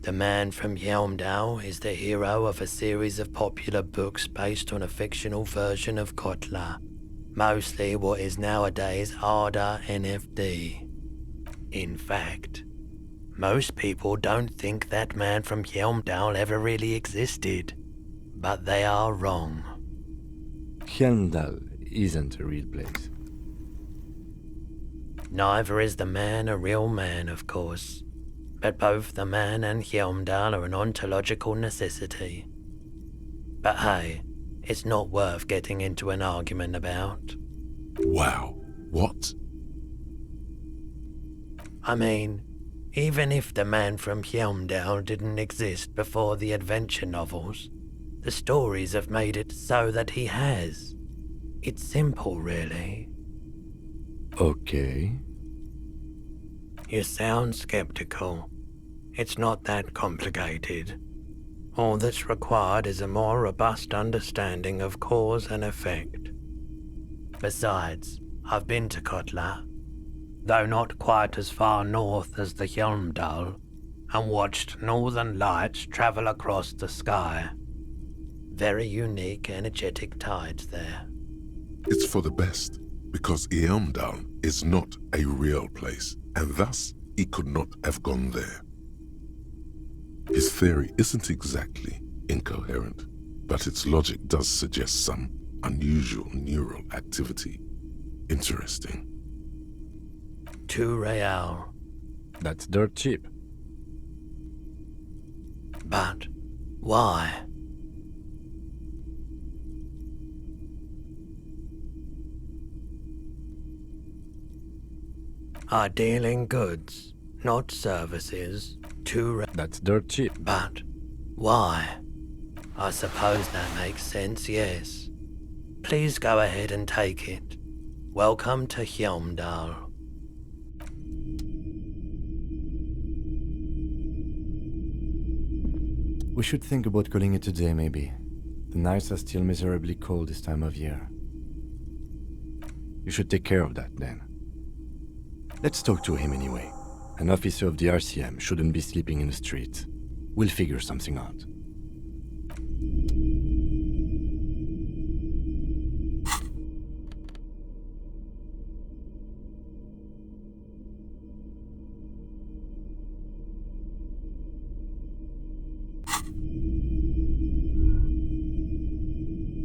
The man from Yelmdale is the hero of a series of popular books based on a fictional version of Kotla, mostly what is nowadays Arda NFD. In fact, most people don't think that man from Yelmdale ever really existed, but they are wrong. Hendal isn't a real place. Neither is the man a real man, of course, but both the man and Hjelmdal are an ontological necessity. But hey, it's not worth getting into an argument about. Wow, what? I mean, even if the man from Hjelmdal didn't exist before the adventure novels, the stories have made it so that he has. It's simple, really. Okay. You sound skeptical. It's not that complicated. All that's required is a more robust understanding of cause and effect. Besides, I've been to Kotla, though not quite as far north as the Hjelmdal, and watched northern lights travel across the sky. Very unique, energetic tides there. It's for the best, because Eamdal is not a real place, and thus he could not have gone there. His theory isn't exactly incoherent, but its logic does suggest some unusual neural activity. Interesting. 2 real. That's dirt cheap. But why? I deal in goods, not services. 2 That's dirt cheap. But why? I suppose that makes sense, yes. Please go ahead and take it. Welcome to Hjelmdal. We should think about calling it a day, maybe. The nights are still miserably cold this time of year. You should take care of that, then. Let's talk to him anyway. An officer of the RCM shouldn't be sleeping in the streets. We'll figure something out.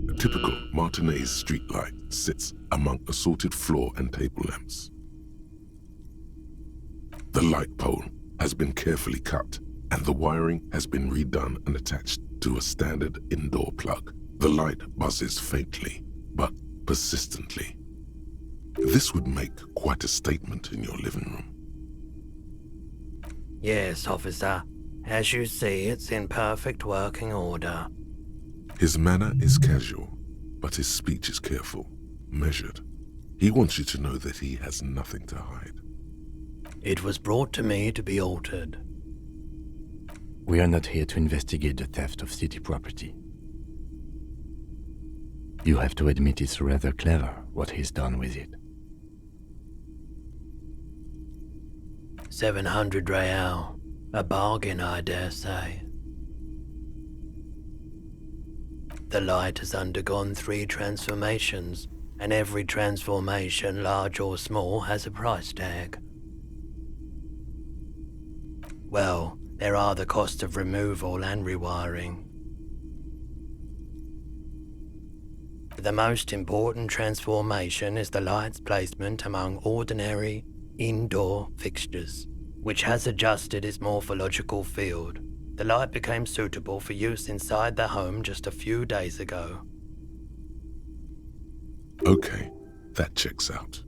A typical Martinez streetlight sits among assorted floor and table lamps. The light pole has been carefully cut, and the wiring has been redone and attached to a standard indoor plug. The light buzzes faintly, but persistently. This would make quite a statement in your living room. Yes, officer. As you see, it's in perfect working order. His manner is casual, but his speech is careful, measured. He wants you to know that he has nothing to hide. It was brought to me to be altered. We are not here to investigate the theft of city property. You have to admit it's rather clever what he's done with it. 700 real. A bargain, I dare say. The light has undergone 3 transformations, and every transformation, large or small, has a price tag. Well, there are the cost of removal and rewiring. The most important transformation is the light's placement among ordinary indoor fixtures, which has adjusted its morphological field, The light became suitable for use inside the home just a few days ago. Okay, that checks out.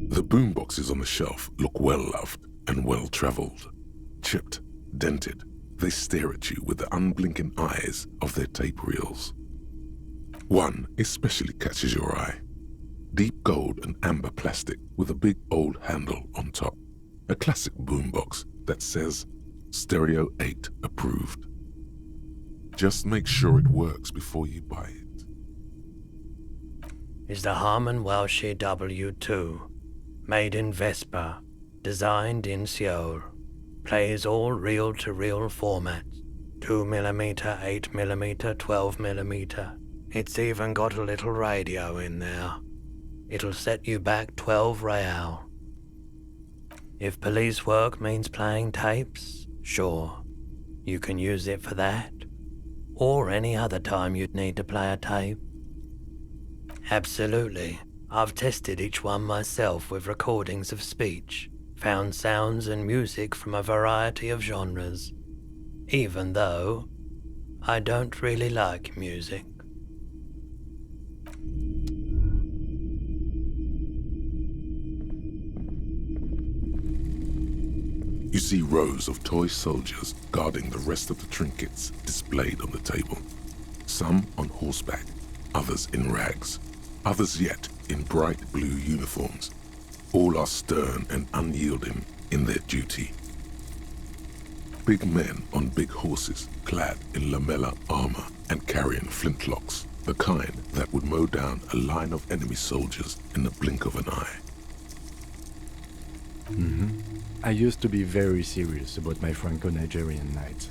The boomboxes on the shelf look well-loved and well-traveled. Chipped, dented, they stare at you with the unblinking eyes of their tape reels. One especially catches your eye. Deep gold and amber plastic with a big old handle on top. A classic boombox that says Stereo 8 approved. Just make sure it works before you buy it. Is the Harman Welsh W2, made in Vespa, designed in Seoul, plays all reel-to-reel formats, 2mm, 8mm, 12mm. It's even got a little radio in there. It'll set you back 12 real. If police work means playing tapes, sure, you can use it for that, or any other time you'd need to play a tape. Absolutely. I've tested each one myself with recordings of speech, found sounds and music from a variety of genres, even though I don't really like music. You see rows of toy soldiers guarding the rest of the trinkets displayed on the table. Some on horseback, others in rags, others yet in bright blue uniforms. All are stern and unyielding in their duty. Big men on big horses, clad in lamella armor and carrying flintlocks, the kind that would mow down a line of enemy soldiers in the blink of an eye. I used to be very serious about my Franco-Nigerian nights.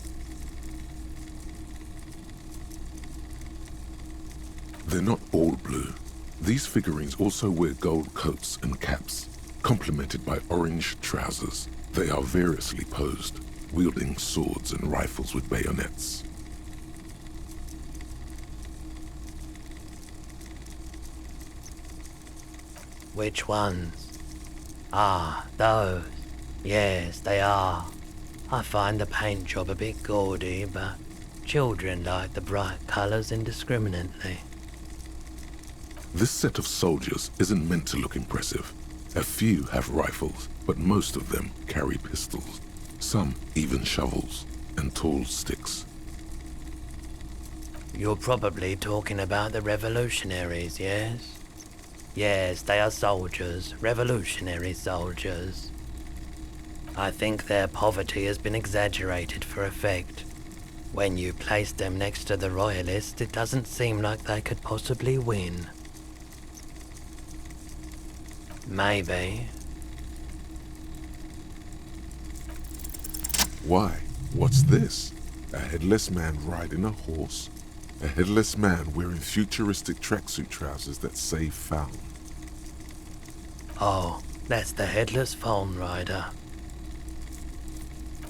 They're not all blue. These figurines also wear gold coats and caps, complemented by orange trousers. They are variously posed, wielding swords and rifles with bayonets. Which ones? Ah, those. Yes, they are. I find the paint job a bit gaudy, but children like the bright colours indiscriminately. This set of soldiers isn't meant to look impressive. A few have rifles, but most of them carry pistols. Some even shovels and tall sticks. You're probably talking about the revolutionaries, yes? Yes, they are soldiers, revolutionary soldiers. I think their poverty has been exaggerated for effect. When you place them next to the royalists, it doesn't seem like they could possibly win. Maybe. Why? What's this? A headless man riding a horse? A headless man wearing futuristic tracksuit trousers that say found. Oh, that's the headless phone rider.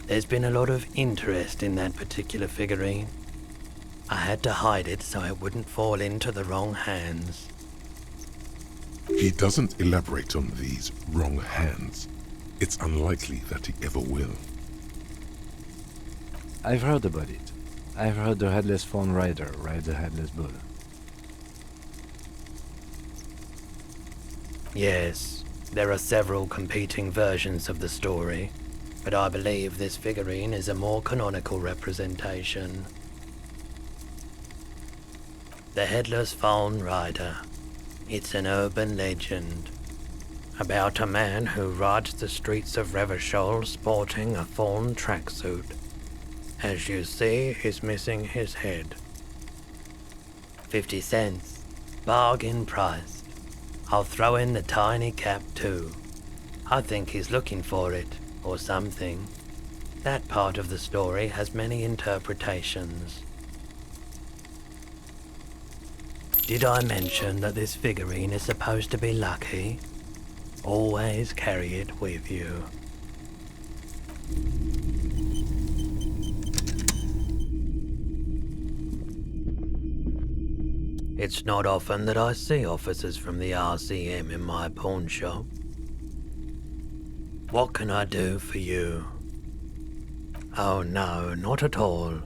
There's been a lot of interest in that particular figurine. I had to hide it so it wouldn't fall into the wrong hands. He doesn't elaborate on these wrong hands. It's unlikely that he ever will. I've heard about it. I've heard the headless phone rider ride the headless bull. Yes, there are several competing versions of the story, but I believe this figurine is a more canonical representation. The Headless Phone Rider. It's an urban legend about a man who rides the streets of Revachol sporting a fawn tracksuit. As you see, he's missing his head. 50 cents. Bargain priced. I'll throw in the tiny cap too. I think he's looking for it, or something. That part of the story has many interpretations. Did I mention that this figurine is supposed to be lucky? Always carry it with you. It's not often that I see officers from the RCM in my pawn shop. What can I do for you? Oh no, not at all.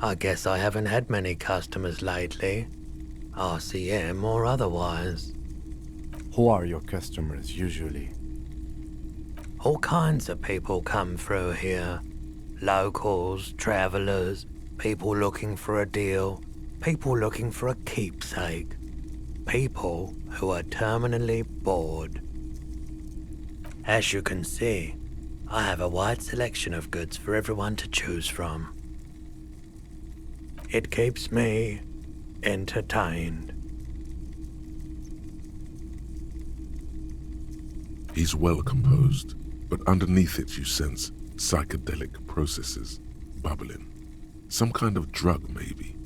I guess I haven't had many customers lately, RCM or otherwise. Who are your customers usually? All kinds of people come through here. Locals, travellers, people looking for a deal, people looking for a keepsake, people who are terminally bored. As you can see, I have a wide selection of goods for everyone to choose from. It keeps me entertained. He's well composed, but underneath it you sense psychedelic processes bubbling. Some kind of drug, maybe.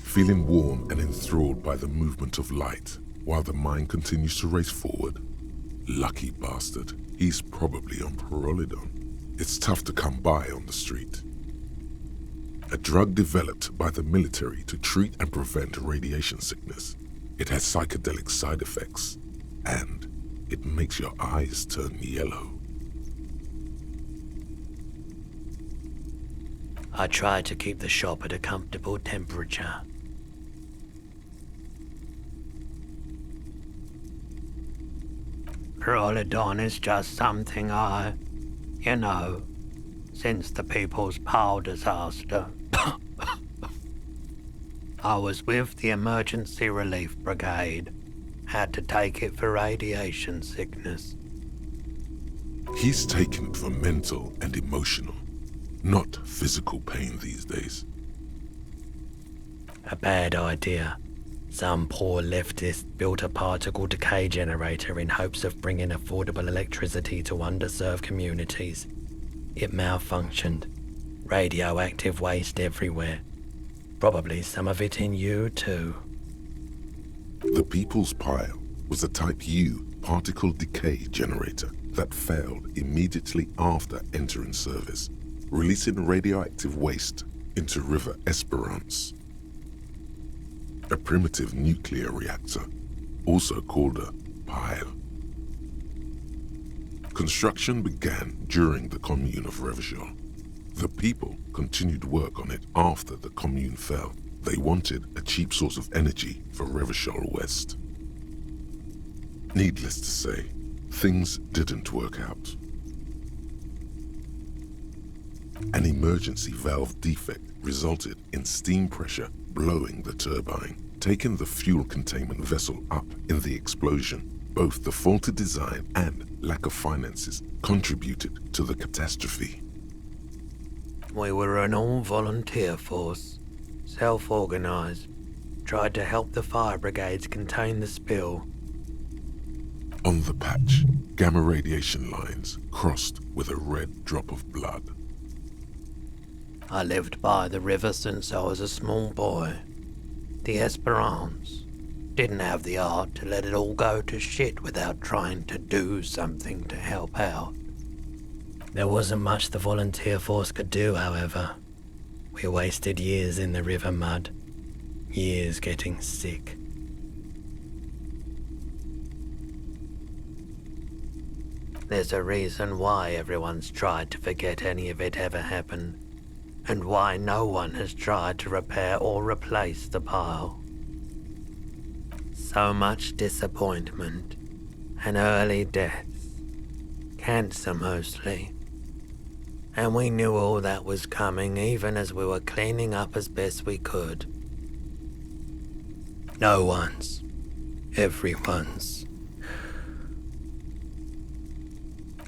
Feeling warm and enthralled by the movement of light, while the mind continues to race forward. Lucky bastard, he's probably on Pyrrolidon. It's tough to come by on the street. A drug developed by the military to treat and prevent radiation sickness. It has psychedelic side effects, and it makes your eyes turn yellow. I try to keep the shop at a comfortable temperature. Pyrrolidon is just something since the People's Power disaster. I was with the Emergency Relief Brigade. Had to take it for radiation sickness. He's taken it for mental and emotional, not physical pain these days. A bad idea. Some poor leftist built a particle decay generator in hopes of bringing affordable electricity to underserved communities. It malfunctioned. Radioactive waste everywhere. Probably some of it in you too. The People's Pile was a Type U particle decay generator that failed immediately after entering service, releasing radioactive waste into River Esperance. A primitive nuclear reactor, also called a pile. Construction began during the Commune of Revachol. The people continued work on it after the Commune fell. They wanted a cheap source of energy for Revachol West. Needless to say, things didn't work out. An emergency valve defect resulted in steam pressure blowing the turbine, taking the fuel containment vessel up in the explosion. Both the faulty design and lack of finances contributed to the catastrophe. We were an all-volunteer force, self-organized, tried to help the fire brigades contain the spill. On the patch, gamma radiation lines crossed with a red drop of blood. I lived by the river since I was a small boy. The Esperance didn't have the art to let it all go to shit without trying to do something to help out. There wasn't much the volunteer force could do, however. We wasted years in the river mud, years getting sick. There's a reason why everyone's tried to forget any of it ever happened, and why no one has tried to repair or replace the pile. So much disappointment and early deaths, cancer mostly. And we knew all that was coming even as we were cleaning up as best we could. No one's, everyone's.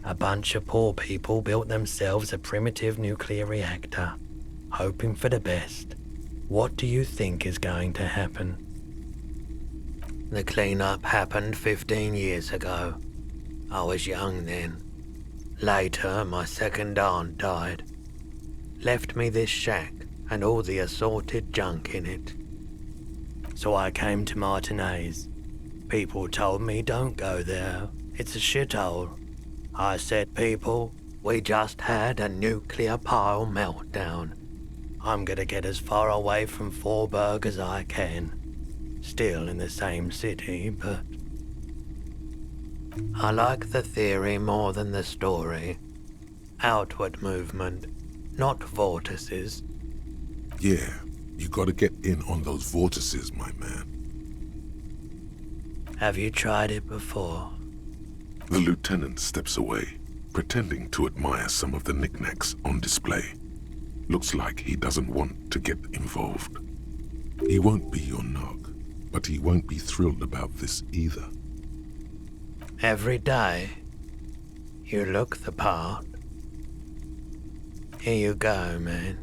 A bunch of poor people built themselves a primitive nuclear reactor, hoping for the best. What do you think is going to happen? The cleanup happened 15 years ago. I was young then. Later, my second aunt died. Left me this shack and all the assorted junk in it. So I came to Martinez. People told me don't go there. It's a shithole. I said, people, we just had a nuclear pile meltdown. I'm gonna get as far away from Forburg as I can. Still in the same city, but... I like the theory more than the story. Outward movement, not vortices. Yeah, you gotta get in on those vortices, my man. Have you tried it before? The lieutenant steps away, pretending to admire some of the knickknacks on display. Looks like he doesn't want to get involved. He won't be your nog, but he won't be thrilled about this either. Every day, you look the part. Here you go, man.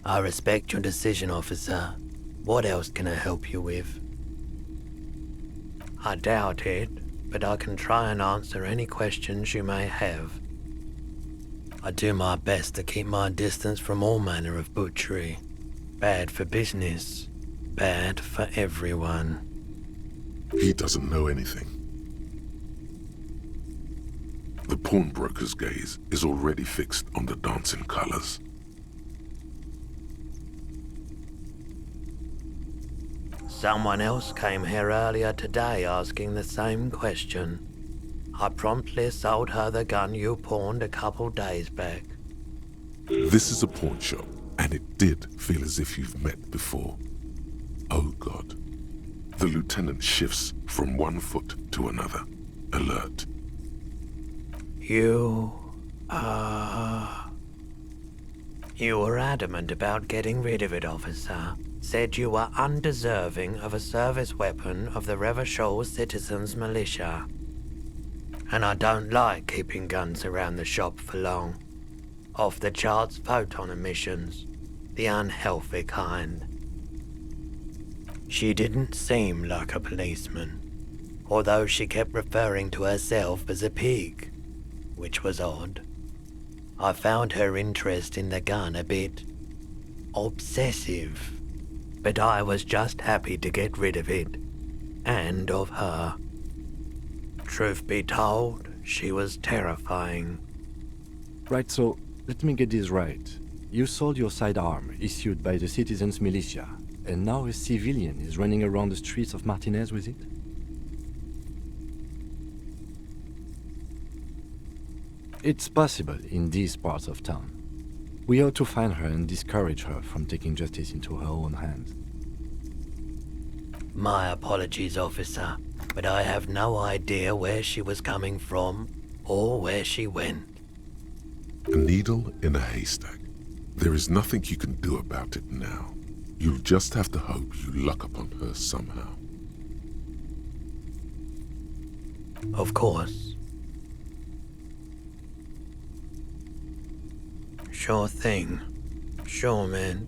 I respect your decision, officer. What else can I help you with? I doubt it, but I can try and answer any questions you may have. I do my best to keep my distance from all manner of butchery. Bad for business, bad for everyone. He doesn't know anything. The pawnbroker's gaze is already fixed on the dancing colors. Someone else came here earlier today asking the same question. I promptly sold her the gun you pawned a couple days back. This is a pawn shop, and it did feel as if you've met before. Oh God. The lieutenant shifts from one foot to another, alert. You were adamant about getting rid of it, officer. Said you were undeserving of a service weapon of the Revachol Citizens Militia. And I don't like keeping guns around the shop for long. Off the charts photon emissions, the unhealthy kind. She didn't seem like a policeman, although she kept referring to herself as a pig, which was odd. I found her interest in the gun a bit obsessive, but I was just happy to get rid of it, and of her. Truth be told, she was terrifying. Right, so let me get this right. You sold your sidearm, issued by the Citizens Militia, and now a civilian is running around the streets of Martinez with it? It's possible in these parts of town. We ought to find her and discourage her from taking justice into her own hands. My apologies, officer, but I have no idea where she was coming from or where she went. A needle in a haystack. There is nothing you can do about it now. You'll just have to hope you luck upon her somehow. Of course. Sure thing. Sure, man.